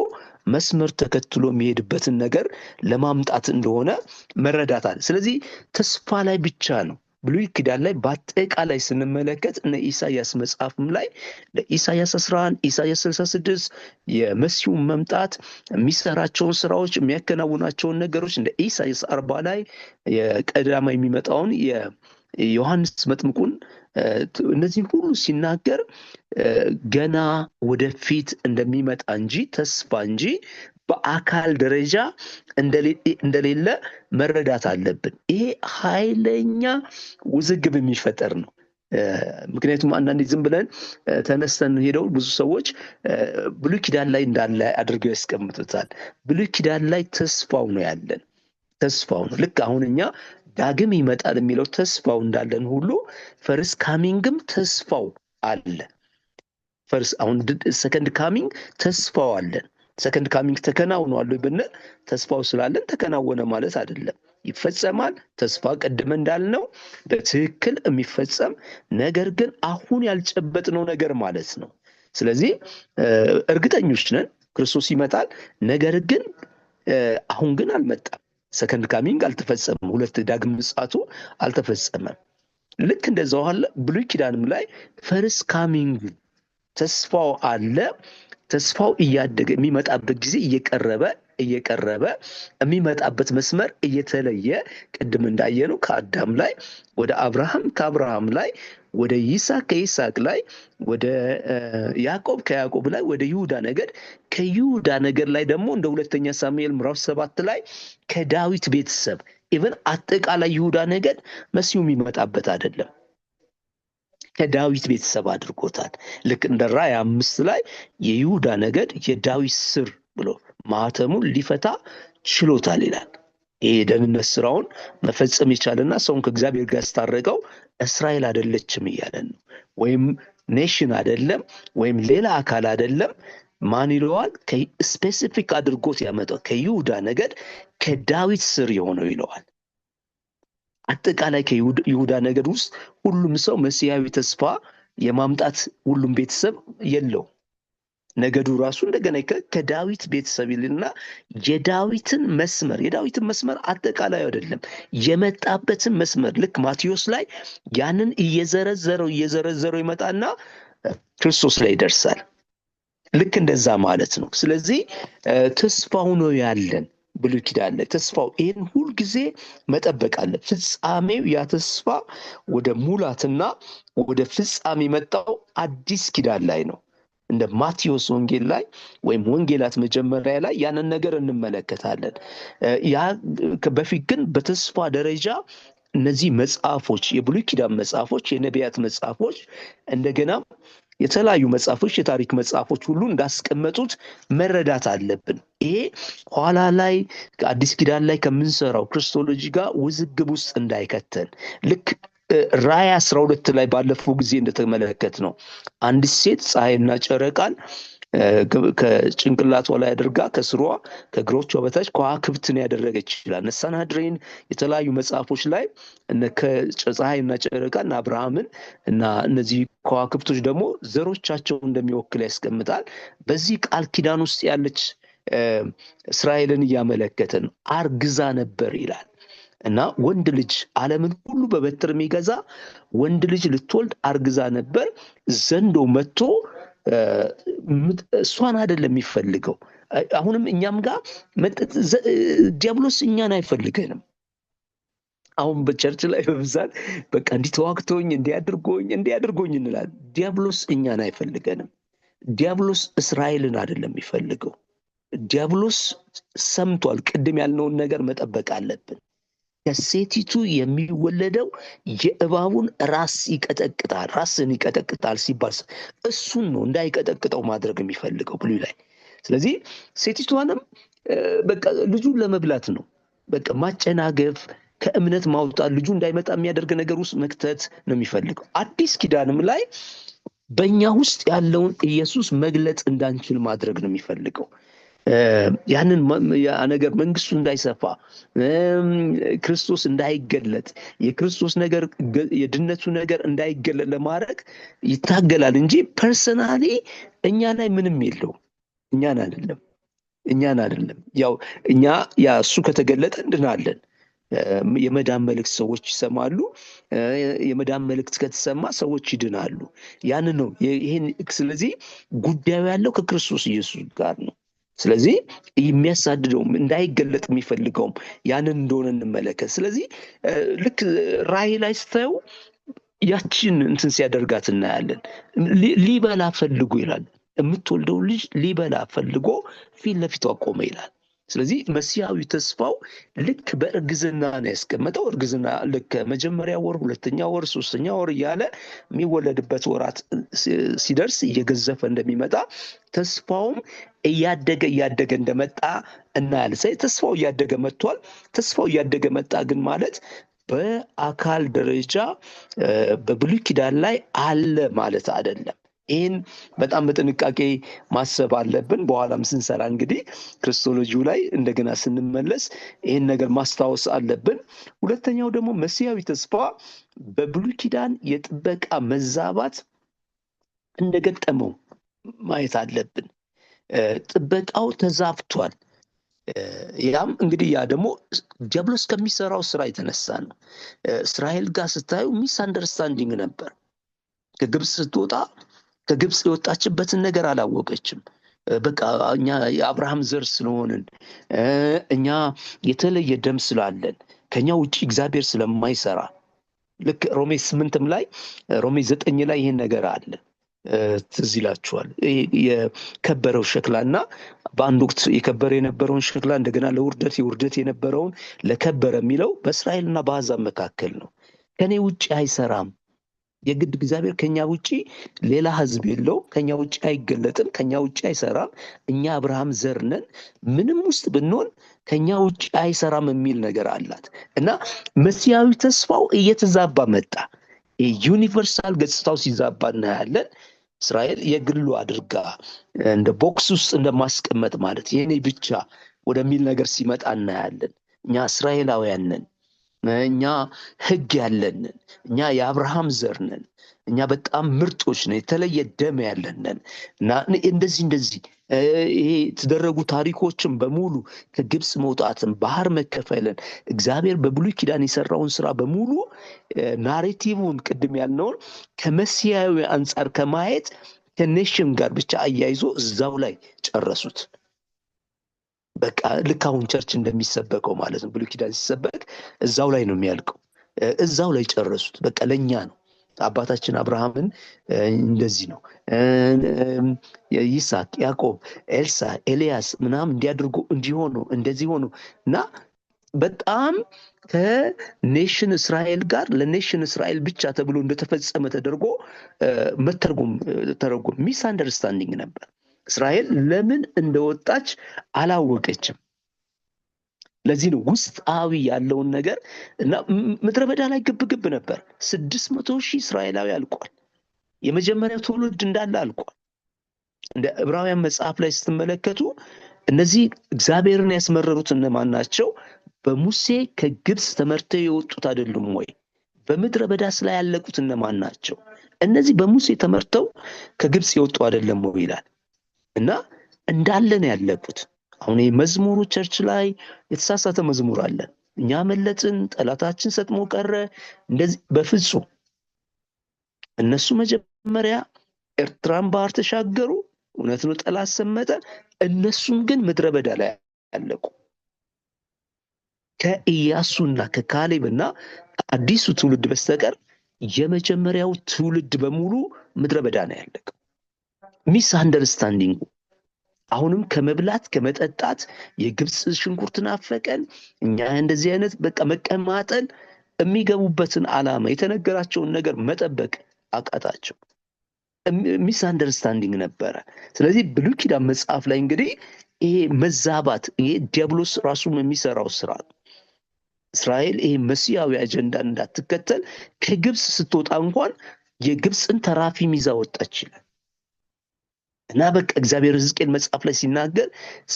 መስመር ተከትሎ የሚሄድበትን ነገር ለማምጣት እንደሆነ መረዳት አለ። ስለዚህ ተስፋ ላይ ብቻ ነው። ብሉይ ኪዳን ላይ በአጠቃላይ ስንመለከት እነ ኢሳያስ መጽሐፍም ላይ ለኢሳያስ 11 ኢሳያስ 66 የመሲሁን መምጣት የሚሰራቸውን ስራዎች የሚያከናውናቸውን ነገሮች እንደ ኢሳያስ 40 ላይ የቀዳማ የሚመጣውን የዮሐንስ መጥምቁን እነዚህን ሁሉ ሲናገር ገና ወደፊት እንደሚመጣ እንጂ ተስፋ እንጂ በአካል ደረጃ እንደሌለ መረዳት አለብን። ይሄ ኃይለኛ ውዝግብ የሚፈጠር ነው። ምክንያቱም አንዳንዴ ዝም ብለን ተነስተን ሄደው ብዙ ሰዎች ብሉይ ኪዳን ላይ እንዳለ አድርገው ያስቀምጡታል። ብሉይ ኪዳን ላይ ተስፋው ነው ያለን፣ ተስፋው ነው። ልክ አሁን እኛ ዳግም ይመጣል የሚለው ተስፋው እንዳለን ሁሉ ፈርስት ካሚንግም ተስፋው አለ። ፈርስት አሁን ሰከንድ ካሚንግ ተስፋው አለን። ሰከንድ ካሚንግ ተከናውኗል ብንል ተስፋው ስላለን ተከናወነ ማለት አይደለም። ይፈጸማል። ተስፋ ቀድመ እንዳልነው በትክክል የሚፈጸም ነገር ግን አሁን ያልጨበጥነው ነገር ማለት ነው። ስለዚህ እርግጠኞች ነን ክርስቶስ ይመጣል። ነገር ግን አሁን ግን አልመጣም። ሰከንድ ካሚንግ አልተፈጸመም። ሁለት ዳግም ምጽአቱ አልተፈጸመም። ልክ እንደዛው አለ ብሉይ ኪዳንም ላይ ፈርስት ካሚንግ ተስፋው አለ። ተስፋው እያደገ የሚመጣበት ጊዜ እየቀረበ የሚመጣበት መስመር እየተለየ ቅድም እንዳየነው ከአዳም ላይ ወደ አብርሃም ከአብርሃም ላይ ወደ ይስሐቅ ከይስሐቅ ላይ ወደ ያዕቆብ ከያዕቆብ ላይ ወደ ይሁዳ ነገድ ከይሁዳ ነገድ ላይ ደግሞ እንደ ሁለተኛ ሳሙኤል ምዕራፍ 7 ላይ ከዳዊት ቤተሰብ ኢቨን አጠቃላይ ይሁዳ ነገድ መሲሁ የሚመጣበት አይደለም። ከዳዊት ቤተሰብ አድርጎታል። ልክ እንደ ራዕይ 5 ላይ የይሁዳ ነገድ የዳዊት ስር ብሎ ማህተሙን ሊፈታ ችሎታል ይላል። ይሄ ደህንነት ስራውን መፈጸም የቻለና ሰውን ከእግዚአብሔር ጋር ያስታረቀው እስራኤል አይደለችም እያለን ነው። ወይም ኔሽን አይደለም፣ ወይም ሌላ አካል አይደለም። ማን ይለዋል? ስፔሲፊክ አድርጎት ያመጣው ከይሁዳ ነገድ ከዳዊት ስር የሆነው ይለዋል። አጠቃላይ ከይሁዳ ነገድ ውስጥ ሁሉም ሰው መሲያዊ ተስፋ የማምጣት ሁሉም ቤተሰብ የለው። ነገዱ ራሱ እንደገና ከዳዊት ቤተሰብ ይልና የዳዊትን መስመር አጠቃላይ አይደለም፣ የመጣበትን መስመር ልክ ማቴዎስ ላይ ያንን እየዘረዘረው ይመጣና ክርስቶስ ላይ ይደርሳል። ልክ እንደዛ ማለት ነው። ስለዚህ ተስፋው ነው ያለን ብሉይ ኪዳን ላይ ተስፋው ይህን ሁልጊዜ መጠበቅ አለ። ፍጻሜው ያ ተስፋ ወደ ሙላትና ወደ ፍጻሜ መጣው አዲስ ኪዳን ላይ ነው። እንደ ማቴዎስ ወንጌል ላይ ወይም ወንጌላት መጀመሪያ ላይ ያንን ነገር እንመለከታለን። ያ በፊት ግን በተስፋ ደረጃ እነዚህ መጽሐፎች፣ የብሉይ ኪዳን መጽሐፎች፣ የነቢያት መጽሐፎች፣ እንደገና የተለያዩ መጽሐፎች፣ የታሪክ መጽሐፎች ሁሉ እንዳስቀመጡት መረዳት አለብን። ይሄ ኋላ ላይ አዲስ ኪዳን ላይ ከምንሰራው ክርስቶሎጂ ጋር ውዝግብ ውስጥ እንዳይከተን ልክ ራእይ 12 ላይ ባለፈው ጊዜ እንደተመለከት ነው አንድ ሴት ፀሐይና ጨረቃን ከጭንቅላቷ ላይ አድርጋ ከስሯ ከእግሮቿ በታች ከዋክብትን ያደረገች ይላል። ሰናድሬን የተለያዩ መጽሐፎች ላይ ፀሐይና ጨረቃን አብርሃምን እና እነዚህ ከዋክብቶች ደግሞ ዘሮቻቸው እንደሚወክል ያስቀምጣል። በዚህ ቃል ኪዳን ውስጥ ያለች እስራኤልን እያመለከተ ነው። አርግዛ ነበር ይላል እና ወንድ ልጅ ዓለምን ሁሉ በበትር የሚገዛ ወንድ ልጅ ልትወልድ አርግዛ ነበር። ዘንዶ መጥቶ እሷን አይደለም የሚፈልገው። አሁንም እኛም ጋር ዲያብሎስ እኛን አይፈልገንም። አሁን በቸርች ላይ በብዛት በቃ እንዲተዋግቶኝ እንዲያድርጎኝ እንላለን። ዲያብሎስ እኛን አይፈልገንም። ዲያብሎስ እስራኤልን አይደለም የሚፈልገው። ዲያብሎስ ሰምቷል። ቅድም ያልነውን ነገር መጠበቅ አለብን። ከሴቲቱ የሚወለደው የእባቡን ራስ ይቀጠቅጣል፣ ራስን ይቀጠቅጣል ሲባል እሱን ነው እንዳይቀጠቅጠው ማድረግ የሚፈልገው ብሉይ ላይ። ስለዚህ ሴቲቷንም በቃ ልጁን ለመብላት ነው በቃ ማጨናገፍ፣ ከእምነት ማውጣት፣ ልጁ እንዳይመጣ የሚያደርግ ነገር ውስጥ መክተት ነው የሚፈልገው። አዲስ ኪዳንም ላይ በእኛ ውስጥ ያለውን ኢየሱስ መግለጽ እንዳንችል ማድረግ ነው የሚፈልገው። ያንን ነገር መንግስቱ እንዳይሰፋ፣ ክርስቶስ እንዳይገለጥ፣ የክርስቶስ ነገር የድነቱ ነገር እንዳይገለጥ ለማድረግ ይታገላል እንጂ ፐርሰናሊ እኛ ላይ ምንም የለው። እኛን አይደለም። ያው እኛ እሱ ከተገለጠ እንድናለን። የመዳን መልእክት ሰዎች ይሰማሉ። የመዳን መልእክት ከተሰማ ሰዎች ይድናሉ። ያንን ነው ይሄን። ስለዚህ ጉዳዩ ያለው ከክርስቶስ ኢየሱስ ጋር ነው። ስለዚህ የሚያሳድደውም እንዳይገለጥ የሚፈልገውም ያንን እንደሆነ እንመለከት። ስለዚህ ልክ ራእይ ላይ ስታየው ያችን እንትን ሲያደርጋት እናያለን። ሊበላ ፈልጎ ይላል። የምትወልደው ልጅ ሊበላ ፈልጎ ፊት ለፊቷ ቆመ ይላል። ስለዚህ መሲያዊ ተስፋው ልክ በእርግዝና ነው ያስቀመጠው። እርግዝና ልክ መጀመሪያ ወር፣ ሁለተኛ ወር፣ ሶስተኛ ወር እያለ የሚወለድበት ወራት ሲደርስ እየገዘፈ እንደሚመጣ ተስፋውም እያደገ እንደመጣ እናያለን። ስለዚህ ተስፋው እያደገ መጥቷል። ተስፋው እያደገ መጣ ግን ማለት በአካል ደረጃ በብሉይ ኪዳን ላይ አለ ማለት አይደለም። ይህን በጣም በጥንቃቄ ማሰብ አለብን። በኋላም ስንሰራ እንግዲህ ክርስቶሎጂው ላይ እንደገና ስንመለስ ይህን ነገር ማስታወስ አለብን። ሁለተኛው ደግሞ መሲያዊ ተስፋ በብሉይ ኪዳን የጥበቃ መዛባት እንደገጠመው ማየት አለብን። ጥበቃው ተዛብቷል። ያም እንግዲህ ያ ደግሞ ዲያብሎስ ከሚሰራው ስራ የተነሳ ነው። እስራኤል ጋር ስታዩ ሚስ አንደርስታንዲንግ ነበር። ከግብፅ ስትወጣ ከግብፅ የወጣችበትን ነገር አላወቀችም። በቃ እኛ የአብርሃም ዘር ስለሆንን፣ እኛ የተለየ ደም ስላለን፣ ከኛ ውጭ እግዚአብሔር ስለማይሰራ ልክ ሮሜ 8 ላይ ሮሜ 9 ላይ ይሄን ነገር አለ። ትዝ ይላችኋል። የከበረው ሸክላና በአንድ ወቅት የከበረ የነበረውን ሸክላ እንደገና ለውርደት የውርደት የነበረውን ለከበረ የሚለው በእስራኤልና በአሕዛብ መካከል ነው። ከኔ ውጭ አይሰራም። የግድ እግዚአብሔር ከኛ ውጪ ሌላ ህዝብ የለው፣ ከኛ ውጪ አይገለጥም፣ ከኛ ውጪ አይሰራም። እኛ አብርሃም ዘር ነን፣ ምንም ውስጥ ብንሆን ከኛ ውጪ አይሰራም የሚል ነገር አላት እና መሲያዊ ተስፋው እየተዛባ መጣ። ዩኒቨርሳል ገጽታው ሲዛባ እናያለን። እስራኤል የግሉ አድርጋ እንደ ቦክስ ውስጥ እንደማስቀመጥ ማለት የኔ ብቻ ወደሚል ነገር ሲመጣ እናያለን። እኛ እስራኤላውያን ነን፣ እኛ ህግ ያለንን፣ እኛ የአብርሃም ዘር ነን፣ እኛ በጣም ምርጦች ነን፣ የተለየ ደም ያለን ነን እና እንደዚህ ይሄ የተደረጉ ታሪኮችን በሙሉ ከግብፅ መውጣትን፣ ባህር መከፈልን፣ እግዚአብሔር በብሉይ ኪዳን የሰራውን ስራ በሙሉ ናሬቲቭን ቅድም ያልነውን ከመሲያዊ አንጻር ከማየት ከኔሽን ጋር ብቻ አያይዞ እዛው ላይ ጨረሱት። በቃ ልክ አሁን ቸርች እንደሚሰበከው ማለት ነው። ብሉይ ኪዳን ሲሰበክ እዛው ላይ ነው የሚያልቀው። እዛው ላይ ጨረሱት። በቃ ለእኛ ነው። አባታችን አብርሃምን እንደዚህ ነው፣ ይስሐቅ፣ ያዕቆብ፣ ኤልሳ፣ ኤልያስ ምናምን እንዲያደርጉ እንዲሆኑ እንደዚህ ሆኑ እና በጣም ከኔሽን እስራኤል ጋር ለኔሽን እስራኤል ብቻ ተብሎ እንደተፈጸመ ተደርጎ ተረጎም። ሚስ አንደርስታንዲንግ ነበር። እስራኤል ለምን እንደወጣች አላወቀችም። ለዚህ ነው ውስጣዊ ያለውን ነገር እና ምድረ በዳ ላይ ግብግብ ነበር። 600,000 እስራኤላዊ አልቋል። የመጀመሪያው ትውልድ እንዳለ አልቋል። እንደ ዕብራውያን መጽሐፍ ላይ ስትመለከቱ እነዚህ እግዚአብሔርን ያስመረሩት እነማን ናቸው? በሙሴ ከግብፅ ተመርተው የወጡት አይደሉም ወይ? በምድረ በዳ ላይ ያለቁት እነማን ናቸው? እነዚህ በሙሴ ተመርተው ከግብፅ የወጡ አይደለም ወይ ይላል። እና እንዳለን ያለቁት። አሁን መዝሙሩ ቸርች ላይ የተሳሳተ መዝሙር አለ። እኛ መለጥን፣ ጠላታችን ሰጥሞ ቀረ፣ እንደዚህ በፍጹም። እነሱ መጀመሪያ ኤርትራን ባህር ተሻገሩ፣ እውነት ነው፣ ጠላት ሰመጠ። እነሱም ግን ምድረ በዳ ላይ ያለቁ። ከኢያሱና ከካሌብና ከአዲሱ ትውልድ በስተቀር የመጀመሪያው ትውልድ በሙሉ ምድረ በዳ ነው ያለቀው። ሚስ አንደርስታንዲንጉ አሁንም ከመብላት ከመጠጣት የግብፅ ሽንኩርት ናፈቀን፣ እኛ እንደዚህ አይነት በቃ መቀማጠል፣ የሚገቡበትን ዓላማ የተነገራቸውን ነገር መጠበቅ አቃታቸው። ሚስ አንደርስታንዲንግ ነበረ። ስለዚህ ብሉይ ኪዳን መጽሐፍ ላይ እንግዲህ ይሄ መዛባት፣ ይሄ ዲያብሎስ ራሱም የሚሰራው ስራ ነው። እስራኤል ይሄ መሲያዊ አጀንዳን እንዳትከተል ከግብፅ ስትወጣ እንኳን የግብፅን ተራፊም ይዛ ወጣች ይላል እና በቃ እግዚአብሔር ሕዝቅኤል መጽሐፍ ላይ ሲናገር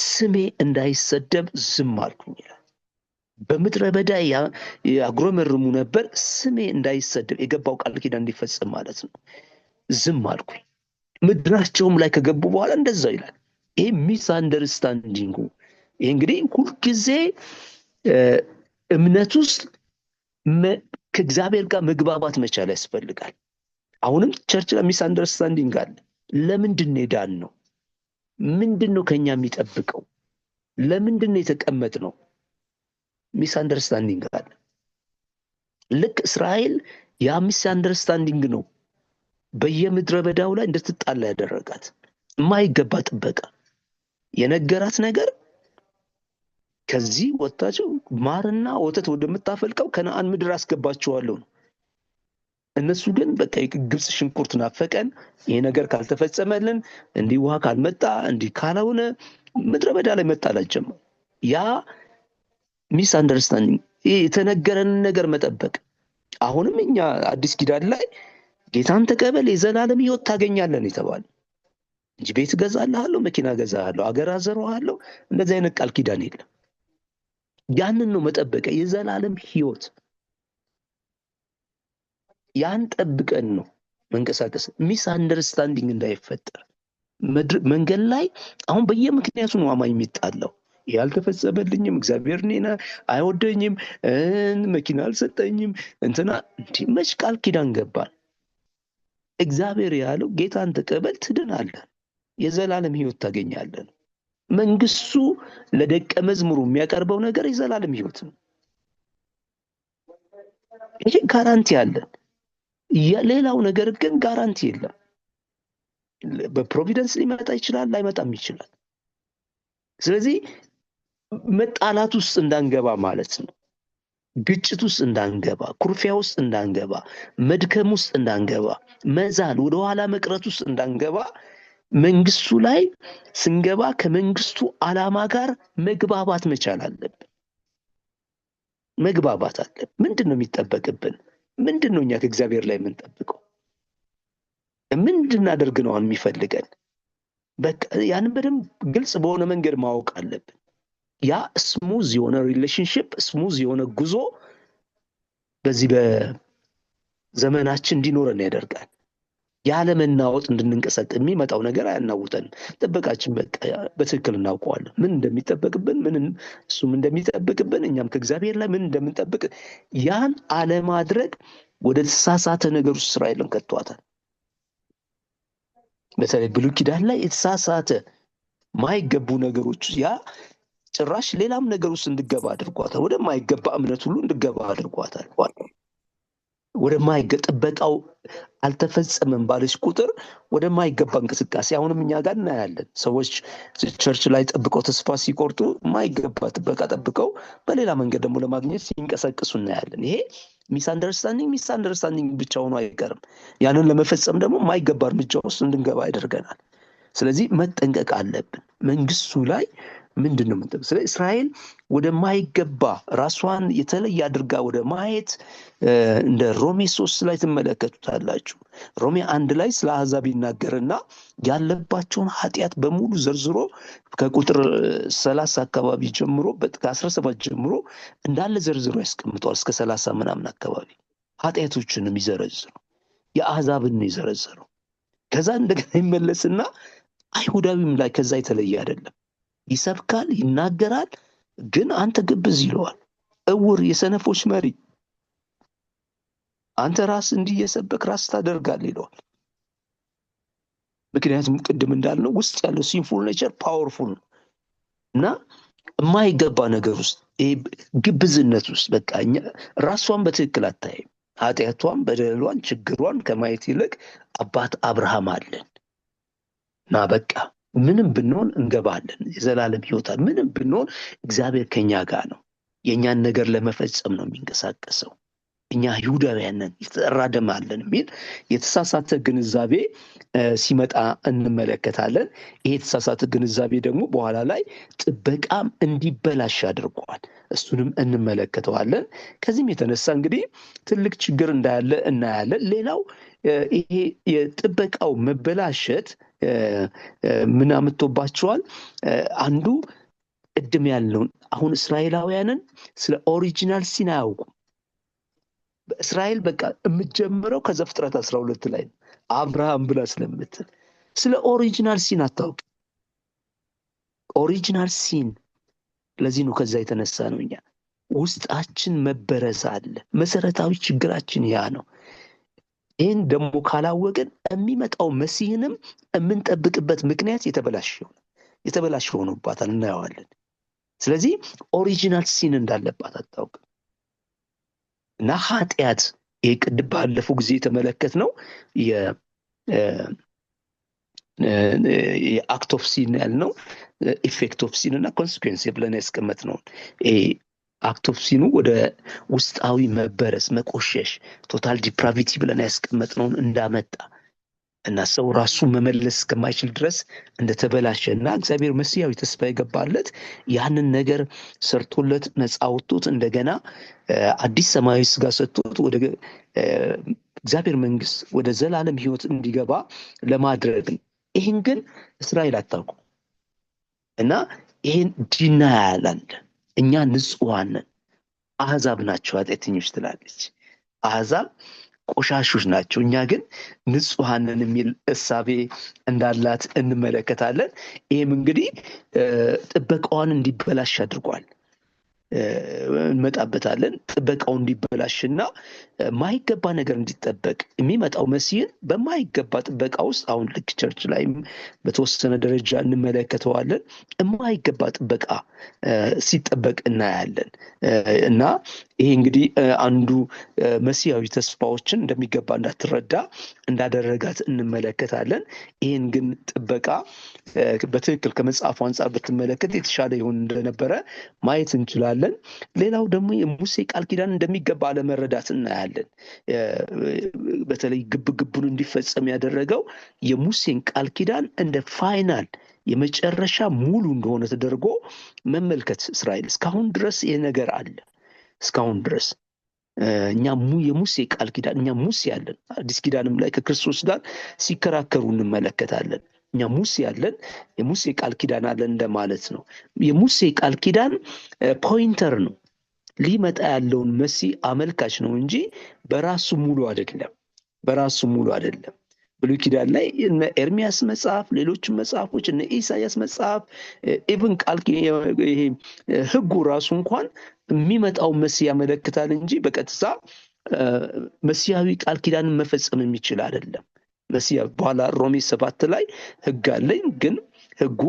ስሜ እንዳይሰደብ ዝም አልኩኝ ይላል። በምድረ በዳ ያጉረመርሙ ነበር፣ ስሜ እንዳይሰደብ የገባው ቃል ኪዳን እንዲፈጸም ማለት ነው። ዝም አልኩኝ። ምድራቸውም ላይ ከገቡ በኋላ እንደዛው ይላል። ይሄ ሚስ አንደርስታንዲንጉ። ይሄ እንግዲህ ሁልጊዜ እምነት ውስጥ ከእግዚአብሔር ጋር መግባባት መቻል ያስፈልጋል። አሁንም ቸርች ላይ ሚስ አንደርስታንዲንግ አለ። ለምንድን ነው ዳን ነው? ምንድን ነው ከኛ የሚጠብቀው? ለምንድን ነው የተቀመጥ ነው? ሚስ አንደርስታንዲንግ አለ። ልክ እስራኤል ያ ሚስ አንደርስታንዲንግ ነው በየምድረ በዳው ላይ እንድትጣላ ያደረጋት። የማይገባ ጥበቃ የነገራት ነገር ከዚህ ወጣችሁ ማርና ወተት ወደምታፈልቀው ከነአን ምድር አስገባችኋለሁ ነው። እነሱ ግን በቃ የግብፅ ሽንኩርት ናፈቀን፣ ይሄ ነገር ካልተፈጸመልን፣ እንዲህ ውሃ ካልመጣ፣ እንዲህ ካልሆነ ምድረ በዳ ላይ መጣላት ጀመሩ። ያ ሚስ አንደርስታንዲንግ፣ የተነገረንን ነገር መጠበቅ። አሁንም እኛ አዲስ ኪዳን ላይ ጌታን ተቀበል የዘላለም ሕይወት ታገኛለን የተባለ እንጂ ቤት እገዛልሃለሁ፣ መኪና እገዛልሃለሁ፣ አገር አዘርሃለሁ እንደዚህ አይነት ቃል ኪዳን የለም። ያንን ነው መጠበቅ፣ የዘላለም ሕይወት። ያን ጠብቀን ነው መንቀሳቀስ። ሚስ አንደርስታንዲንግ እንዳይፈጠር መንገድ ላይ አሁን በየምክንያቱ ነው አማኝ የሚጣለው። ያልተፈጸመልኝም፣ እግዚአብሔር እኔን አይወደኝም፣ መኪና አልሰጠኝም፣ እንትና እንዲህ መች ቃል ኪዳን ገባል? እግዚአብሔር ያለው ጌታን ተቀበል ትድናለህ፣ የዘላለም ሕይወት ታገኛለህ። መንግስቱ ለደቀ መዝሙሩ የሚያቀርበው ነገር የዘላለም ሕይወት ነው። ይሄ ጋራንቲ አለን። ሌላው ነገር ግን ጋራንቲ የለም። በፕሮቪደንስ ሊመጣ ይችላል፣ ላይመጣም ይችላል። ስለዚህ መጣላት ውስጥ እንዳንገባ ማለት ነው። ግጭት ውስጥ እንዳንገባ፣ ኩርፊያ ውስጥ እንዳንገባ፣ መድከም ውስጥ እንዳንገባ፣ መዛል፣ ወደኋላ መቅረት ውስጥ እንዳንገባ መንግስቱ ላይ ስንገባ ከመንግስቱ ዓላማ ጋር መግባባት መቻል አለብን። መግባባት አለብን። ምንድን ነው የሚጠበቅብን? ምንድን ነው እኛ ከእግዚአብሔር ላይ የምንጠብቀው? ምንድናደርግ ነው የሚፈልገን? በቃ ያንን በደንብ ግልጽ በሆነ መንገድ ማወቅ አለብን። ያ ስሙዝ የሆነ ሪሌሽንሽፕ፣ ስሙዝ የሆነ ጉዞ በዚህ በዘመናችን እንዲኖረን ያደርጋል። ያለመናወጥ እንድንንቀሳቀስ የሚመጣው ነገር አያናውጠንም። ጥበቃችን በቃ በትክክል እናውቀዋለን፣ ምን እንደሚጠበቅብን፣ እሱም እንደሚጠብቅብን፣ እኛም ከእግዚአብሔር ላይ ምን እንደምንጠብቅ። ያን አለማድረግ ወደ ተሳሳተ ነገር ውስጥ እስራኤልን ከቷታል። በተለይ ብሉይ ኪዳን ላይ የተሳሳተ ማይገቡ ነገሮች ያ ጭራሽ ሌላም ነገር ውስጥ እንድገባ አድርጓታል። ወደማይገባ እምነት ሁሉ እንድገባ አድርጓታል። ጥበቃው አልተፈጸመም ባለች ቁጥር ወደማይገባ እንቅስቃሴ አሁንም እኛ ጋር እናያለን። ሰዎች ቸርች ላይ ጠብቀው ተስፋ ሲቆርጡ ማይገባ ጥበቃ ጠብቀው በሌላ መንገድ ደግሞ ለማግኘት ሲንቀሳቀሱ እናያለን። ይሄ ሚስ አንደርስታንዲንግ ብቻ ሆኖ አይቀርም። ያንን ለመፈጸም ደግሞ ማይገባ እርምጃ ውስጥ እንድንገባ ያደርገናል። ስለዚህ መጠንቀቅ አለብን። መንግስቱ ላይ ምንድን ነው የምንጠብቅ? ስለ እስራኤል ወደ ማይገባ ራሷን የተለየ አድርጋ ወደ ማየት እንደ ሮሜ 3 ላይ ትመለከቱታላችሁ። ሮሜ 1 ላይ ስለ አሕዛብ ይናገርና ያለባቸውን ኃጢአት በሙሉ ዘርዝሮ ከቁጥር 30 አካባቢ ጀምሮ ከ17 ጀምሮ እንዳለ ዘርዝሮ ያስቀምጠዋል እስከ 30 ምናምን አካባቢ ኃጢአቶችንም ይዘረዝሩ። የአሕዛብን ነው የዘረዘረው። ከዛ እንደገና ይመለስና አይሁዳዊም ላይ ከዛ የተለየ አይደለም። ይሰብካል፣ ይናገራል፣ ግን አንተ ግብዝ ይለዋል። እውር፣ የሰነፎች መሪ፣ አንተ ራስ እንዲህ እየሰበክ ራስ ታደርጋለህ ይለዋል። ምክንያቱም ቅድም እንዳልነው ውስጥ ያለው ሲንፉል ኔቸር ፓወርፉል ነው እና የማይገባ ነገር ውስጥ ግብዝነት ውስጥ በቃ ራሷን በትክክል አታይም። ኃጢአቷን፣ በደሏን፣ ችግሯን ከማየት ይልቅ አባት አብርሃም አለን እና በቃ ምንም ብንሆን እንገባለን፣ የዘላለም ሕይወታል። ምንም ብንሆን እግዚአብሔር ከኛ ጋር ነው፣ የእኛን ነገር ለመፈጸም ነው የሚንቀሳቀሰው። እኛ ይሁዳውያን ነን፣ የተጠራ ደም አለን የሚል የተሳሳተ ግንዛቤ ሲመጣ እንመለከታለን። ይሄ የተሳሳተ ግንዛቤ ደግሞ በኋላ ላይ ጥበቃም እንዲበላሽ አድርጓል። እሱንም እንመለከተዋለን። ከዚህም የተነሳ እንግዲህ ትልቅ ችግር እንዳለ እናያለን። ሌላው ይሄ የጥበቃው መበላሸት ምን አምጥቶባቸዋል? አንዱ ቅድም ያለውን አሁን እስራኤላውያንን ስለ ኦሪጂናል ሲን አያውቁም። በእስራኤል በቃ የምትጀምረው ከዘፍጥረት 12 ላይ አብርሃም ብላ ስለምትል ስለ ኦሪጂናል ሲን አታውቅም። ኦሪጂናል ሲን ለዚህ ነው ከዛ የተነሳ ነው እኛ ውስጣችን መበረዝ አለ። መሰረታዊ ችግራችን ያ ነው። ይህን ደግሞ ካላወቅን የሚመጣው መሲህንም የምንጠብቅበት ምክንያት የተበላሸ ሆኖባታል፣ እናየዋለን። ስለዚህ ኦሪጂናል ሲን እንዳለባት አታውቅም እና ኃጢአት ይህ ቅድም ባለፈው ጊዜ የተመለከትነው የአክት ኦፍ ሲን ያልነው ኢፌክት ኦፍ ሲን እና ኮንሲኩዌንስ ብለን ያስቀመጥነው አክት ኦፍ ሲኑ ወደ ውስጣዊ መበረስ፣ መቆሸሽ፣ ቶታል ዲፕራቪቲ ብለን ያስቀመጥነውን እንዳመጣ እና ሰው ራሱ መመለስ እስከማይችል ድረስ እንደተበላሸ እና እግዚአብሔር መሲያዊ ተስፋ የገባለት ያንን ነገር ሰርቶለት ነፃ ወጥቶት እንደገና አዲስ ሰማያዊ ስጋ ሰጥቶት ወደ እግዚአብሔር መንግስት ወደ ዘላለም ሕይወት እንዲገባ ለማድረግ። ይህን ግን እስራኤል አታውቁም እና ይህን ዲና ያላለ እኛ ንጹሐን ነን፣ አሕዛብ ናቸው ኃጢአተኞች ትላለች። አሕዛብ ቆሻሾች ናቸው፣ እኛ ግን ንጹሐን ነን የሚል እሳቤ እንዳላት እንመለከታለን። ይህም እንግዲህ ጥበቃዋን እንዲበላሽ አድርጓል። እንመጣበታለን። ጥበቃው እንዲበላሽና ማይገባ ነገር እንዲጠበቅ የሚመጣው መሲህን በማይገባ ጥበቃ ውስጥ አሁን ልክ ቸርች ላይም በተወሰነ ደረጃ እንመለከተዋለን። የማይገባ ጥበቃ ሲጠበቅ እናያለን እና ይሄ እንግዲህ አንዱ መሲያዊ ተስፋዎችን እንደሚገባ እንዳትረዳ እንዳደረጋት እንመለከታለን። ይህን ግን ጥበቃ በትክክል ከመጽሐፉ አንጻር ብትመለከት የተሻለ ይሆን እንደነበረ ማየት እንችላለን። ሌላው ደግሞ የሙሴ ቃል ኪዳን እንደሚገባ አለመረዳት እናያለን። በተለይ ግብግቡን እንዲፈጸም ያደረገው የሙሴን ቃል ኪዳን እንደ ፋይናል የመጨረሻ ሙሉ እንደሆነ ተደርጎ መመልከት እስራኤል እስካሁን ድረስ ይህ ነገር አለ። እስካሁን ድረስ እኛ የሙሴ ቃል ኪዳን እኛ ሙሴ ያለን አዲስ ኪዳንም ላይ ከክርስቶስ ጋር ሲከራከሩ እንመለከታለን። እኛ ሙሴ ያለን የሙሴ ቃል ኪዳን አለን እንደማለት ነው። የሙሴ ቃል ኪዳን ፖይንተር ነው። ሊመጣ ያለውን መሲህ አመልካች ነው እንጂ በራሱ ሙሉ አይደለም። ብሉይ ኪዳን ላይ እነ ኤርሚያስ መጽሐፍ፣ ሌሎችም መጽሐፎች፣ እነ ኢሳያስ መጽሐፍ ኢቭን ይሄ ሕጉ ራሱ እንኳን የሚመጣው መሲህ ያመለክታል እንጂ በቀጥታ መሲያዊ ቃል ኪዳንን መፈጸም የሚችል አይደለም። መሲህ በኋላ ሮሜ 7 ላይ ሕግ አለኝ ግን ሕጉ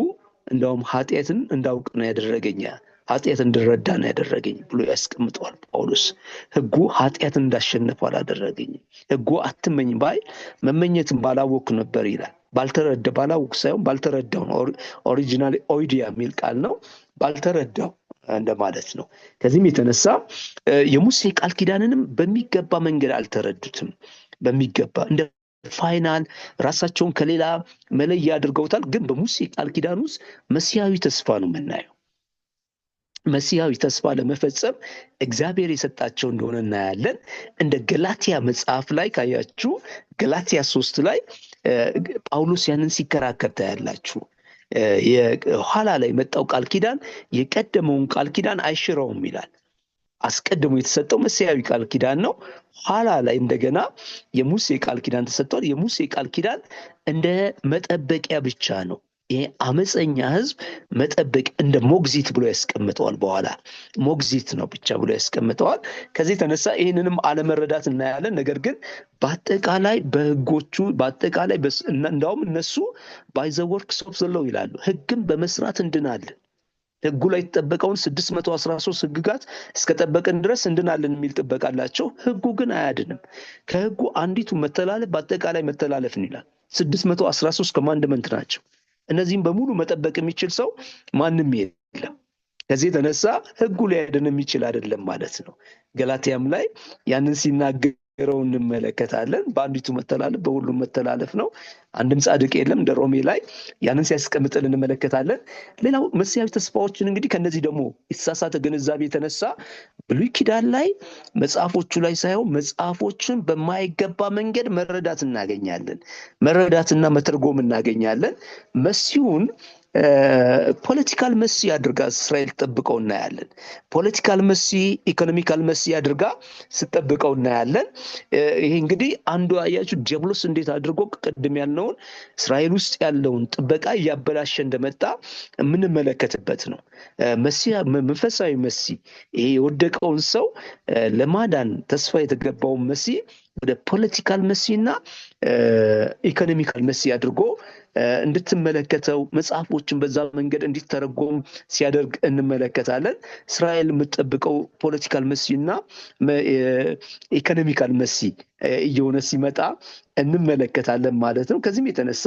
እንደውም ኃጢአትን እንዳውቅ ነው ያደረገኝ፣ ኃጢአት እንድረዳ ነው ያደረገኝ ብሎ ያስቀምጠዋል ጳውሎስ። ሕጉ ኃጢአትን እንዳሸነፈ አላደረገኝም። ሕጉ አትመኝ ባይ መመኘትን ባላወቅ ነበር ይላል። ባላወቅ ሳይሆን ባልተረዳው ነው። ኦሪጂናሊ ኦይዲያ የሚል ቃል ነው፣ ባልተረዳው እንደማለት ነው። ከዚህም የተነሳ የሙሴ ቃል ኪዳንንም በሚገባ መንገድ አልተረዱትም። በሚገባ እንደ ፋይናል ራሳቸውን ከሌላ መለያ አድርገውታል። ግን በሙሴ ቃል ኪዳን ውስጥ መሲያዊ ተስፋ ነው የምናየው። መሲያዊ ተስፋ ለመፈጸም እግዚአብሔር የሰጣቸው እንደሆነ እናያለን። እንደ ገላትያ መጽሐፍ ላይ ካያችሁ ገላትያ 3 ላይ ጳውሎስ ያንን ሲከራከር ታያላችሁ። ኋላ ላይ መጣው ቃል ኪዳን የቀደመውን ቃል ኪዳን አይሽረውም ይላል። አስቀድሞ የተሰጠው መሲያዊ ቃል ኪዳን ነው። ኋላ ላይ እንደገና የሙሴ ቃል ኪዳን ተሰጥቷል። የሙሴ ቃል ኪዳን እንደ መጠበቂያ ብቻ ነው። ይሄ አመፀኛ ሕዝብ መጠበቅ እንደ ሞግዚት ብሎ ያስቀምጠዋል። በኋላ ሞግዚት ነው ብቻ ብሎ ያስቀምጠዋል። ከዚህ የተነሳ ይህንንም አለመረዳት እናያለን። ነገር ግን በአጠቃላይ በሕጎቹ በአጠቃላይ እንዳውም እነሱ ባይ ዘ ወርክስ ኦፍ ዘ ሎው ይላሉ። ሕግም በመስራት እንድናለን። ሕጉ ላይ የተጠበቀውን 613 ሕግጋት እስከጠበቅን ድረስ እንድናለን የሚል ጥበቃ አላቸው። ሕጉ ግን አያድንም። ከሕጉ አንዲቱ መተላለፍ በአጠቃላይ መተላለፍ ነው ይላል። 613 ኮማንድመንት ናቸው። እነዚህም በሙሉ መጠበቅ የሚችል ሰው ማንም የለም። ከዚህ የተነሳ ሕጉ ሊያድን የሚችል አይደለም ማለት ነው። ገላትያም ላይ ያንን ሲናገረው እንመለከታለን። በአንዲቱ መተላለፍ በሁሉም መተላለፍ ነው፣ አንድም ጻድቅ የለም። እንደ ሮሜ ላይ ያንን ሲያስቀምጥል እንመለከታለን። ሌላው መሲያዊ ተስፋዎችን እንግዲህ ከነዚህ ደግሞ የተሳሳተ ግንዛቤ የተነሳ ብሉይ ኪዳን ላይ መጽሐፎቹ ላይ ሳይሆን መጽሐፎችን በማይገባ መንገድ መረዳትና መተርጎም እናገኛለን። መሲሁን ፖለቲካል መሲ አድርጋ እስራኤል ጠብቀው እናያለን። ፖለቲካል መሲ፣ ኢኮኖሚካል መሲ አድርጋ ስጠብቀው እናያለን። ይሄ እንግዲህ አንዱ አያችሁ ዲያብሎስ እንዴት አድርጎ ቅድም ያልነውን እስራኤል ውስጥ ያለውን ጥበቃ እያበላሸ እንደመጣ የምንመለከትበት ነው። መንፈሳዊ መሲ ይሄ የወደቀውን ሰው ለማዳን ተስፋ የተገባውን መሲ ወደ ፖለቲካል መሲና ኢኮኖሚካል መሲ አድርጎ እንድትመለከተው መጽሐፎችን በዛ መንገድ እንዲተረጎም ሲያደርግ እንመለከታለን። እስራኤል የምትጠብቀው ፖለቲካል መሲና ኢኮኖሚካል መሲ እየሆነ ሲመጣ እንመለከታለን ማለት ነው። ከዚህም የተነሳ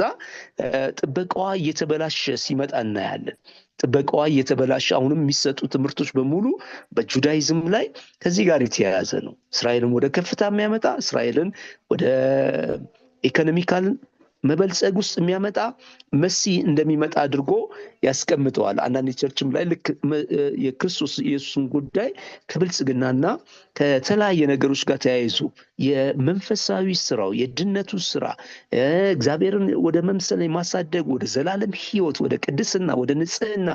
ጥበቃዋ እየተበላሸ ሲመጣ እናያለን። ጥበቃዋ እየተበላሸ አሁንም የሚሰጡ ትምህርቶች በሙሉ በጁዳይዝም ላይ ከዚህ ጋር የተያያዘ ነው። እስራኤልን ወደ ከፍታ የሚያመጣ እስራኤልን ወደ ኢኮኖሚካል መበልጸግ ውስጥ የሚያመጣ መሲ እንደሚመጣ አድርጎ ያስቀምጠዋል። አንዳንድ ቸርችም ላይ ልክ የክርስቶስ ኢየሱስን ጉዳይ ከብልጽግናና ከተለያየ ነገሮች ጋር ተያይዞ የመንፈሳዊ ስራው የድነቱ ስራ እግዚአብሔርን ወደ መምሰል የማሳደግ ወደ ዘላለም ሕይወት ወደ ቅድስና ወደ ንጽህና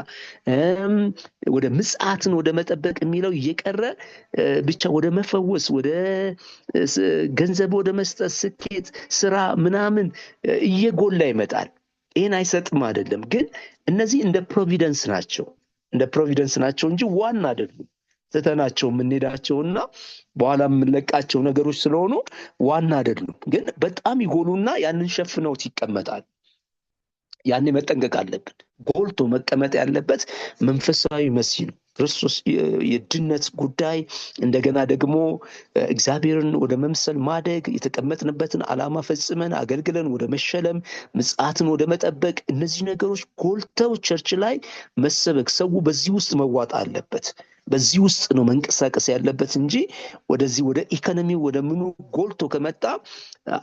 ወደ ምጽአትን ወደ መጠበቅ የሚለው እየቀረ ብቻ ወደ መፈወስ ወደ ገንዘብ ወደ መስጠት ስኬት ስራ ምናምን እየጎላ ይመጣል። ይህን አይሰጥም አይደለም፣ ግን እነዚህ እንደ ፕሮቪደንስ ናቸው እንጂ ዋና አይደሉም። ትተናቸው የምንሄዳቸውና በኋላ የምንለቃቸው ነገሮች ስለሆኑ ዋና አይደሉም፣ ግን በጣም ይጎሉና ያንን ሸፍነውት ይቀመጣል። ያኔ መጠንቀቅ አለብን። ጎልቶ መቀመጥ ያለበት መንፈሳዊ መሲ ነው። ክርስቶስ የድነት ጉዳይ እንደገና ደግሞ እግዚአብሔርን ወደ መምሰል ማደግ የተቀመጥንበትን ዓላማ ፈጽመን አገልግለን ወደ መሸለም ምጽአትን ወደ መጠበቅ እነዚህ ነገሮች ጎልተው ቸርች ላይ መሰበክ ሰው በዚህ ውስጥ መዋጥ አለበት። በዚህ ውስጥ ነው መንቀሳቀስ ያለበት እንጂ ወደዚህ ወደ ኢኮኖሚ ወደ ምኑ ጎልቶ ከመጣ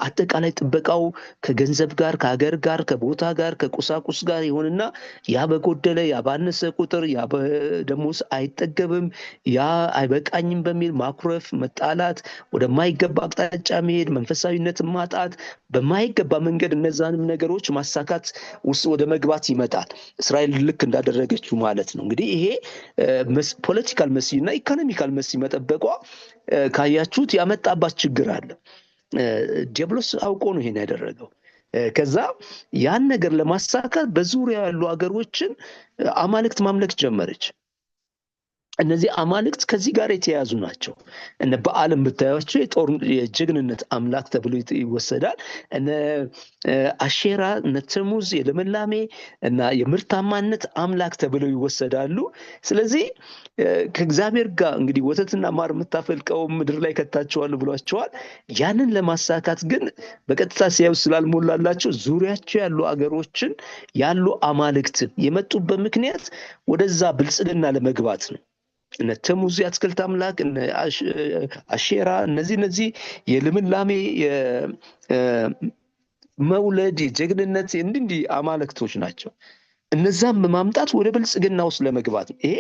አጠቃላይ ጥበቃው ከገንዘብ ጋር ከሀገር ጋር ከቦታ ጋር ከቁሳቁስ ጋር ይሆንና ያ በጎደለ ያ ባነሰ ቁጥር ያ ደሞስ አይጠገብም ያ አይበቃኝም በሚል ማኩረፍ፣ መጣላት፣ ወደማይገባ አቅጣጫ መሄድ፣ መንፈሳዊነትን ማጣት በማይገባ መንገድ እነዛንም ነገሮች ማሳካት ውስጥ ወደ መግባት ይመጣል። እስራኤል ልክ እንዳደረገችው ማለት ነው። እንግዲህ ይሄ ፖለቲካል መሲ እና ኢኮኖሚካል መሲ መጠበቋ ካያችሁት ያመጣባት ችግር አለ። ዲያብሎስ አውቆ ነው ይሄን ያደረገው። ከዛ ያን ነገር ለማሳካት በዙሪያ ያሉ ሀገሮችን አማልክት ማምለክ ጀመረች። እነዚህ አማልክት ከዚህ ጋር የተያዙ ናቸው። እነ በዓለም ብታያቸው የጀግንነት አምላክ ተብሎ ይወሰዳል። እነ አሼራ፣ እነ ተሙዝ የልምላሜ እና የምርታማነት አምላክ ተብለው ይወሰዳሉ። ስለዚህ ከእግዚአብሔር ጋር እንግዲህ ወተትና ማር የምታፈልቀው ምድር ላይ ከታቸዋል ብሏቸዋል። ያንን ለማሳካት ግን በቀጥታ ሲያዩ ስላልሞላላቸው ዙሪያቸው ያሉ አገሮችን ያሉ አማልክትን የመጡበት ምክንያት ወደዛ ብልጽግና ለመግባት ነው። እነ ተሙዝ የአትክልት አምላክ፣ እነ አሼራ፣ እነዚህ የልምላሜ መውለድ የጀግንነት እንዲህ አማልክቶች ናቸው። እነዛም በማምጣት ወደ ብልጽግና ውስጥ ለመግባት ነው። ይሄ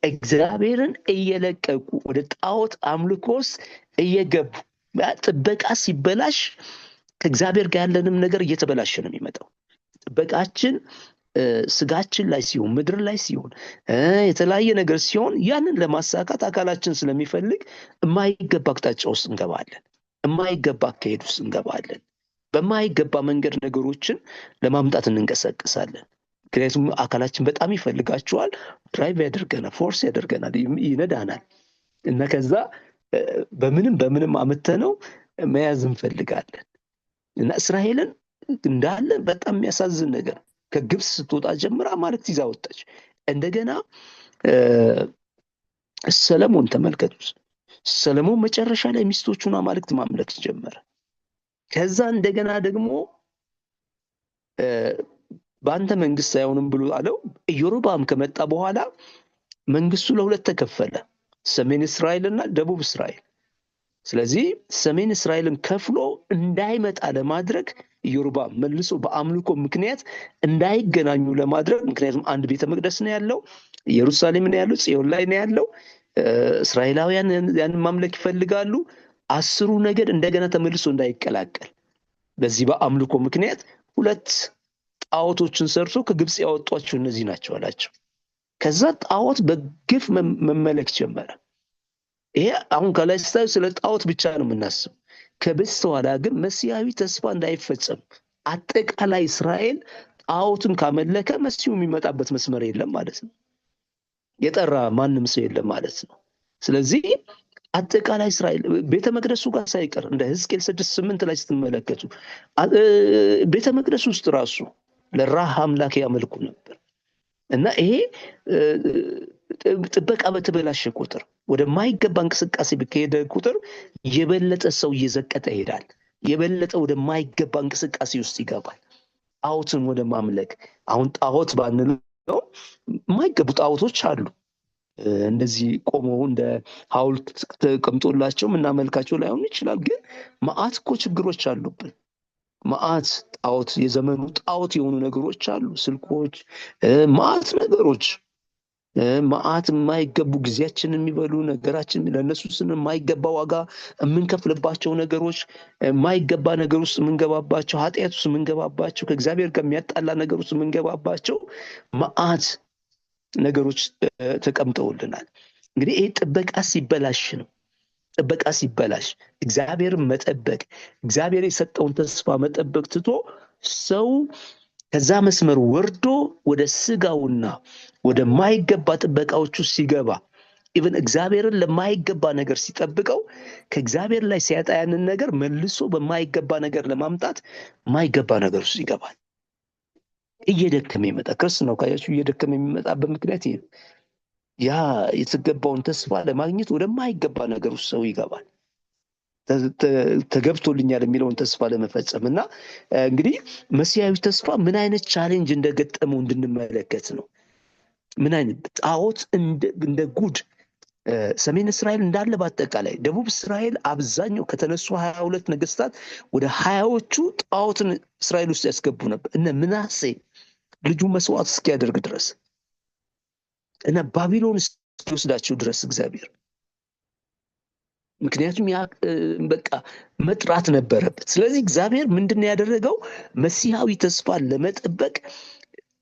እግዚአብሔርን እየለቀቁ ወደ ጣዖት አምልኮስ እየገቡ ጥበቃ ሲበላሽ ከእግዚአብሔር ጋር ያለንም ነገር እየተበላሸ ነው የሚመጣው። ጥበቃችን ስጋችን ላይ ሲሆን፣ ምድር ላይ ሲሆን፣ የተለያየ ነገር ሲሆን ያንን ለማሳካት አካላችን ስለሚፈልግ የማይገባ አቅጣጫ ውስጥ እንገባለን። የማይገባ አካሄድ ውስጥ እንገባለን። በማይገባ መንገድ ነገሮችን ለማምጣት እንንቀሳቀሳለን። ምክንያቱም አካላችን በጣም ይፈልጋቸዋል። ድራይቭ ያደርገናል፣ ፎርስ ያደርገናል፣ ይነዳናል እና ከዛ በምንም አምተነው መያዝ እንፈልጋለን እና እስራኤልን እንዳለ በጣም የሚያሳዝን ነገር ከግብፅ ስትወጣ ጀምራ አማልክት ይዛ ወጣች። እንደገና ሰለሞን ተመልከቱ። ሰለሞን መጨረሻ ላይ ሚስቶቹን አማልክት ማምለክ ጀመረ። ከዛ እንደገና ደግሞ በአንተ መንግስት አይሆንም ብሎ አለው። ኢዮርብዓም ከመጣ በኋላ መንግስቱ ለሁለት ተከፈለ፣ ሰሜን እስራኤል እና ደቡብ እስራኤል። ስለዚህ ሰሜን እስራኤልን ከፍሎ እንዳይመጣ ለማድረግ ኢዮርብዓም መልሶ በአምልኮ ምክንያት እንዳይገናኙ ለማድረግ፣ ምክንያቱም አንድ ቤተ መቅደስ ነው ያለው፣ ኢየሩሳሌም ነው ያለው፣ ጽዮን ላይ ነው ያለው። እስራኤላውያን ያንን ማምለክ ይፈልጋሉ። 10ሩ ነገድ እንደገና ተመልሶ እንዳይቀላቀል በዚህ በአምልኮ ምክንያት ሁለት ጣዖቶችን ሰርቶ ከግብፅ ያወጧቸው እነዚህ ናቸው አላቸው። ከዛ ጣዖት በግፍ መመለክ ጀመረ። ይሄ አሁን ከላይ ስታዩ ስለ ጣዖት ብቻ ነው የምናስብ። ከበስተኋላ ግን መሲያዊ ተስፋ እንዳይፈጸም አጠቃላይ እስራኤል ጣዖትን ካመለከ መሲሁ የሚመጣበት መስመር የለም ማለት ነው። የጠራ ማንም ሰው የለም ማለት ነው። ስለዚህ አጠቃላይ እስራኤል ቤተ መቅደሱ ጋር ሳይቀር እንደ ሕዝቅኤል 6:8 ላይ ስትመለከቱ ቤተ መቅደሱ ውስጥ ራሱ ለራህ አምላክ ያመልኩ ነበር እና ይሄ ጥበቃ በተበላሸ ቁጥር ወደማይገባ እንቅስቃሴ በከሄደ ቁጥር የበለጠ ሰው እየዘቀጠ ይሄዳል። የበለጠ ወደማይገባ እንቅስቃሴ ውስጥ ይገባል። ጣዖትን ወደ ማምለክ። አሁን ጣዖት ባንለው የማይገቡ ጣዖቶች አሉ። እንደዚህ ቆመው እንደ ሐውልት ተቀምጦላቸው የምናመልካቸው ላይሆን ይችላል። ግን መዓት እኮ ችግሮች አሉብን። መዓት ጣዖት፣ የዘመኑ ጣዖት የሆኑ ነገሮች አሉ። ስልኮች፣ መዓት ነገሮች፣ መዓት የማይገቡ ጊዜያችንን የሚበሉ ነገራችን ለእነሱ ስን የማይገባ ዋጋ የምንከፍልባቸው ነገሮች፣ የማይገባ ነገር ውስጥ የምንገባባቸው፣ ኃጢአት ውስጥ የምንገባባቸው፣ ከእግዚአብሔር ጋር የሚያጣላ ነገር ውስጥ የምንገባባቸው መዓት ነገሮች ተቀምጠውልናል። እንግዲህ ይህ ጥበቃ ሲበላሽ ነው። ጥበቃ ሲበላሽ እግዚአብሔርን መጠበቅ፣ እግዚአብሔር የሰጠውን ተስፋ መጠበቅ ትቶ ሰው ከዛ መስመር ወርዶ ወደ ስጋውና ወደ ማይገባ ጥበቃዎቹ ሲገባ፣ ኢቨን እግዚአብሔርን ለማይገባ ነገር ሲጠብቀው ከእግዚአብሔር ላይ ሲያጣ ያንን ነገር መልሶ በማይገባ ነገር ለማምጣት ማይገባ ነገር ውስጥ ይገባል። እየደከመ ይመጣ። ክርስትናው ካያችሁ እየደከመ የሚመጣበት ምክንያት ይሄ ነው። ያ የተገባውን ተስፋ ለማግኘት ወደማይገባ ነገር ውስጥ ሰው ይገባል። ተገብቶልኛል የሚለውን ተስፋ ለመፈጸም እና እንግዲህ መሲያዊ ተስፋ ምን አይነት ቻሌንጅ እንደገጠመው እንድንመለከት ነው። ምን አይነት ጣዖት እንደ ጉድ ሰሜን እስራኤል እንዳለ፣ በአጠቃላይ ደቡብ እስራኤል አብዛኛው ከተነሱ 22 ነገስታት ወደ 20ዎቹ ጣዖትን እስራኤል ውስጥ ያስገቡ ነበር። እነ ምናሴ ልጁ መስዋዕት እስኪያደርግ ድረስ እና ባቢሎን እስኪወስዳቸው ድረስ እግዚአብሔር ምክንያቱም ያ በቃ መጥራት ነበረበት። ስለዚህ እግዚአብሔር ምንድነው ያደረገው? መሲሐዊ ተስፋን ለመጠበቅ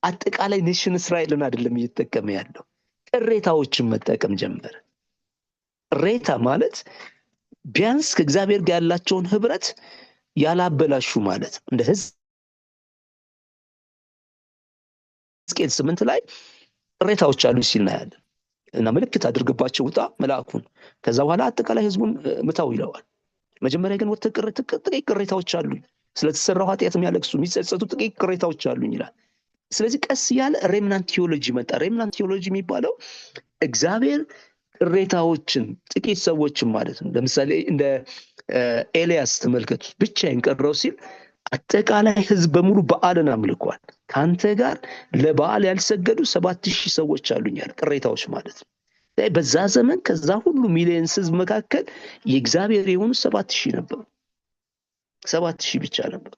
አጠቃላይ ኔሽን እስራኤልን አይደለም እየተጠቀመ ያለው፣ ቅሬታዎችን መጠቀም ጀመረ። ቅሬታ ማለት ቢያንስ ከእግዚአብሔር ጋር ያላቸውን ህብረት ያላበላሹ ማለት ነው። እንደ ሕዝቅኤል 8 ላይ ቅሬታዎች አሉ ሲል እናያለን። እና ምልክት አድርግባቸው ውጣ መልአኩን፣ ከዛ በኋላ አጠቃላይ ህዝቡን ምታው ይለዋል። መጀመሪያ ግን ጥቂት ቅሬታዎች አሉኝ፣ ስለተሰራው ኃጢአት የሚያለቅሱ የሚጸጸቱ ጥቂት ቅሬታዎች አሉኝ ይላል። ስለዚህ ቀስ ያለ ሬምናንት ቴዎሎጂ መጣ። ሬምናንት ቴዎሎጂ የሚባለው እግዚአብሔር ቅሬታዎችን ጥቂት ሰዎችን ማለት ነው። ለምሳሌ እንደ ኤልያስ ተመልከቱ፣ ብቻዬን ቀረው ሲል አጠቃላይ ህዝብ በሙሉ በዓልን አምልኳል። ከአንተ ጋር ለበዓል ያልሰገዱ 7,000 ሰዎች አሉኛል። ቅሬታዎች ማለት ነው። በዛ ዘመን ከዛ ሁሉ ሚሊየንስ ህዝብ መካከል የእግዚአብሔር የሆኑ 7,000 ነበሩ። 7,000 ብቻ ነበሩ።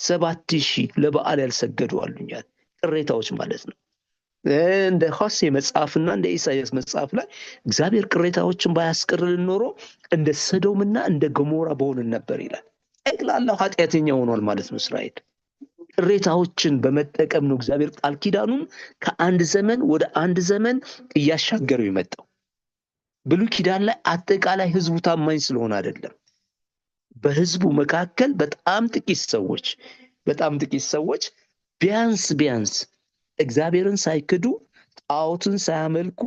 7,000 ለበዓል ያልሰገዱ አሉኛል። ቅሬታዎች ማለት ነው። እንደ ሆሴዕ መጽሐፍና እንደ ኢሳይያስ መጽሐፍ ላይ እግዚአብሔር ቅሬታዎችን ባያስቀርልን ኖሮ እንደ ሰዶምና እንደ ገሞራ በሆንን ነበር ይላል። ጠቅላላው ኃጢአተኛ ሆኗል ማለት ነው እስራኤል። ቅሬታዎችን በመጠቀም ነው እግዚአብሔር ቃል ኪዳኑን ከአንድ ዘመን ወደ አንድ ዘመን እያሻገረው የመጣው። ብሉይ ኪዳን ላይ አጠቃላይ ህዝቡ ታማኝ ስለሆነ አይደለም። በህዝቡ መካከል በጣም ጥቂት ሰዎች ቢያንስ እግዚአብሔርን ሳይክዱ ጣዖትን ሳያመልኩ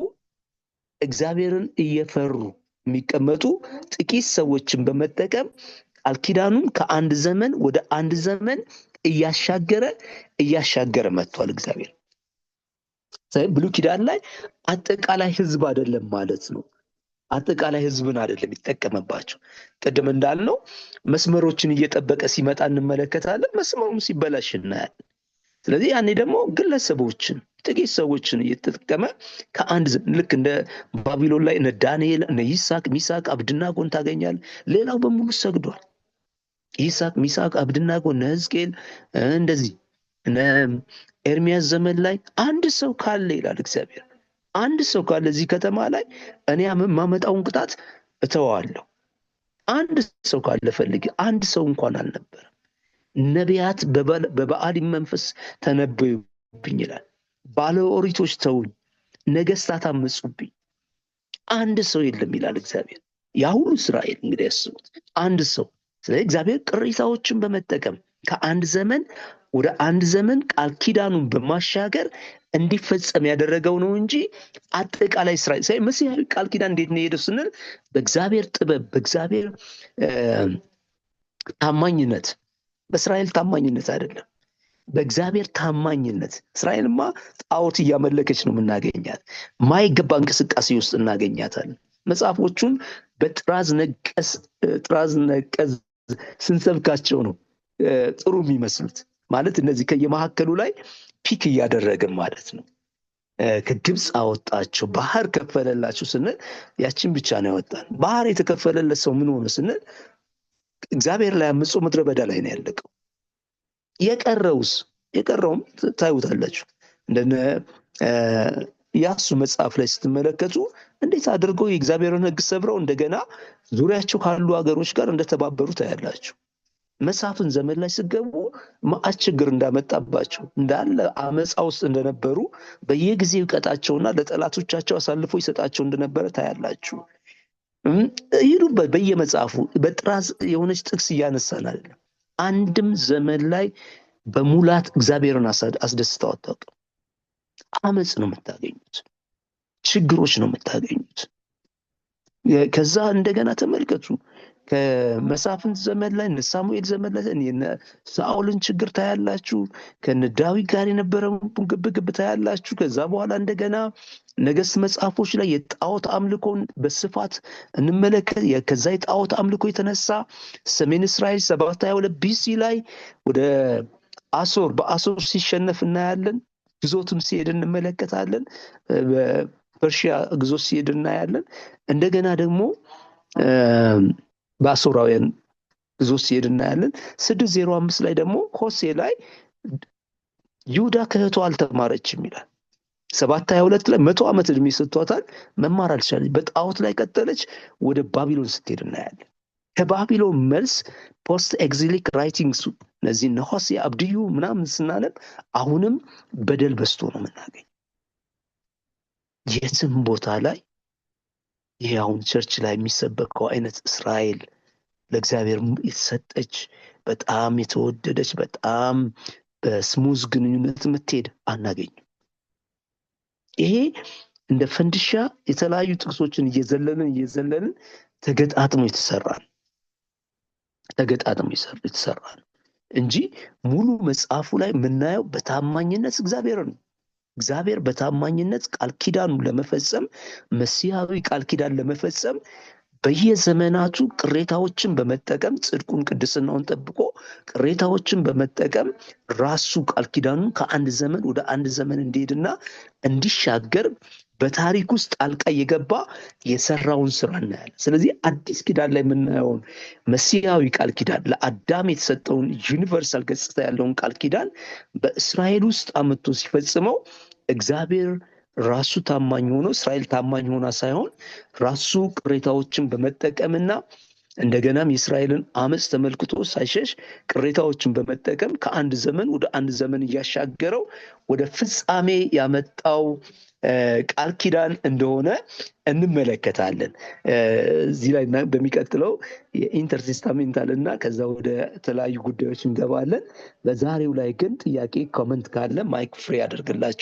እግዚአብሔርን እየፈሩ የሚቀመጡ ጥቂት ሰዎችን በመጠቀም ቃል ኪዳኑን ከአንድ ዘመን ወደ አንድ ዘመን እያሻገረ መጥቷል እግዚአብሔር። ብሉይ ኪዳን ላይ አጠቃላይ ህዝብ አይደለም ማለት ነው። አጠቃላይ ህዝብን አይደለም ይጠቀመባቸው። ቅድም እንዳልነው መስመሮችን እየጠበቀ ሲመጣ እንመለከታለን። መስመሩም ሲበላሽ እናያለን። ስለዚህ ያኔ ደግሞ ግለሰቦችን ጥቂት ሰዎችን እየተጠቀመ ከአንድ ልክ እንደ ባቢሎን ላይ እነ ዳንኤል፣ እነ ይስሐቅ፣ ሚሳቅ፣ አብድናጎን ታገኛል። ሌላው በሙሉ ሰግዷል። ይስሐቅ፣ ሚሳቅ፣ አብድናጎ፣ እነ ሕዝቅኤል፣ እንደዚህ እነ ኤርሚያስ ዘመን ላይ አንድ ሰው ካለ ይላል እግዚአብሔር፣ አንድ ሰው ካለ እዚህ ከተማ ላይ እኔ የማመጣውን ቅጣት እተዋለሁ። አንድ ሰው ካለ ፈልግ። አንድ ሰው እንኳን አልነበረም። ነቢያት በበዓሊም መንፈስ ተነበዩብኝ ይላል። ባለ ኦሪቶች ተውኝ፣ ነገስታት አመጹብኝ። አንድ ሰው የለም ይላል እግዚአብሔር። ያ ሁሉ እስራኤል እንግዲህ ያስቡት፣ አንድ ሰው። ስለዚህ እግዚአብሔር ቅሬታዎችን በመጠቀም ከአንድ ዘመን ወደ አንድ ዘመን ቃል ኪዳኑን በማሻገር እንዲፈጸም ያደረገው ነው እንጂ አጠቃላይ እስራኤል መሲሐዊ ቃል ኪዳን እንዴት ነው የሄደው ስንል በእግዚአብሔር ጥበብ፣ በእግዚአብሔር ታማኝነት፣ በእስራኤል ታማኝነት አይደለም፣ በእግዚአብሔር ታማኝነት። እስራኤልማ ጣዖት እያመለከች ነው የምናገኛት። ማይገባ እንቅስቃሴ ውስጥ እናገኛታለን። መጽሐፎቹን በጥራዝ ነቀዝ ስንሰብካቸው ነው ጥሩ የሚመስሉት። ማለት እነዚህ ከየመካከሉ ላይ ፒክ እያደረግን ማለት ነው። ከግብፅ አወጣቸው፣ ባህር ከፈለላቸው ስንል ያችን ብቻ ነው ያወጣን። ባህር የተከፈለለት ሰው ምን ሆነ ስንል እግዚአብሔር ላይ አምጾ ምድረ በዳ ላይ ነው ያለቀው። የቀረውም ታዩታላችሁ። እንደነ ኢያሱ መጽሐፍ ላይ ስትመለከቱ እንዴት አድርገው የእግዚአብሔርን ሕግ ሰብረው እንደገና ዙሪያቸው ካሉ ሀገሮች ጋር እንደተባበሩ ታያላችሁ። መሳፍን ዘመን ላይ ስገቡ መዓት ችግር እንዳመጣባቸው፣ እንዳለ አመፃ ውስጥ እንደነበሩ፣ በየጊዜው ይቀጣቸውና ለጠላቶቻቸው አሳልፎ ይሰጣቸው እንደነበረ ታያላችሁ። ይሉበት በየመጽሐፉ በጥራዝ የሆነች ጥቅስ እያነሳን አይደለም። አንድም ዘመን ላይ በሙላት እግዚአብሔርን አስደስተው አታውቅም። አመፅ ነው የምታገኙት፣ ችግሮች ነው የምታገኙት። ከዛ እንደገና ተመልከቱ፣ ከመሳፍንት ዘመን ላይ እነ ሳሙኤል ዘመን ላይ እነ ሳኦልን ችግር ታያላችሁ። ከነ ዳዊት ጋር የነበረውን ግብግብ ታያላችሁ። ከዛ በኋላ እንደገና ነገስት መጽሐፎች ላይ የጣዖት አምልኮን በስፋት እንመለከት። ከዛ የጣዖት አምልኮ የተነሳ ሰሜን እስራኤል 722 ቢሲ ላይ ወደ በአሶር ሲሸነፍ እናያለን። ግዞትም ሲሄድ እንመለከታለን። በፐርሺያ ግዞት ሲሄድ እናያለን። እንደገና ደግሞ በአሶራውያን ግዞት ሲሄድ እናያለን። 605 ላይ ደግሞ ሆሴዕ ላይ ይሁዳ ከእህቷ አልተማረችም ይላል። 7:22 ላይ 100 ዓመት ዕድሜ ሰጥቷታል። መማር አልቻለች። በጣዖት ላይ ቀጠለች። ወደ ባቢሎን ስትሄድ እናያለን። ከባቢሎን መልስ ፖስት ኤግዚሊክ ራይቲንግስ እነዚህ እነ ሆሴዕ አብድዩ ምናምን ስናነብ አሁንም በደል በዝቶ ነው የምናገኝ። የትም ቦታ ላይ ይሄ አሁን ቸርች ላይ የሚሰበከው አይነት እስራኤል ለእግዚአብሔር የተሰጠች በጣም የተወደደች በጣም በስሙዝ ግንኙነት የምትሄድ አናገኝም። ይሄ እንደ ፈንድሻ የተለያዩ ጥቅሶችን እየዘለልን ተገጣጥሞ የተሰራ እንጂ ሙሉ መጽሐፉ ላይ የምናየው በታማኝነት እግዚአብሔር በታማኝነት ቃል ኪዳኑን ለመፈጸም መሲሐዊ ቃል ኪዳን ለመፈጸም በየዘመናቱ ቅሬታዎችን በመጠቀም ጽድቁን ቅድስናውን ጠብቆ ቅሬታዎችን በመጠቀም ራሱ ቃል ኪዳኑን ከአንድ ዘመን ወደ አንድ ዘመን እንዲሄድና እንዲሻገር በታሪክ ውስጥ ጣልቃ የገባ የሰራውን ስራ እናያለን። ስለዚህ አዲስ ኪዳን ላይ የምናየውን መሲሐዊ ቃል ኪዳን ለአዳም የተሰጠውን ዩኒቨርሳል ገጽታ ያለውን ቃል ኪዳን በእስራኤል ውስጥ አመጥቶ ሲፈጽመው እግዚአብሔር ራሱ ታማኝ ሆኖ እስራኤል ታማኝ ሆና ሳይሆን ራሱ ቅሬታዎችን በመጠቀምና እንደገናም የእስራኤልን አመፅ ተመልክቶ ሳይሸሽ ቅሬታዎችን በመጠቀም ከአንድ ዘመን ወደ አንድ ዘመን እያሻገረው ወደ ፍጻሜ ያመጣው ቃል ኪዳን እንደሆነ እንመለከታለን። እዚህ ላይ በሚቀጥለው የኢንተርቴስታሜንታል እና ከዛ ወደ ተለያዩ ጉዳዮች እንገባለን። በዛሬው ላይ ግን ጥያቄ ኮመንት ካለ ማይክ ፍሪ አድርግላችሁ።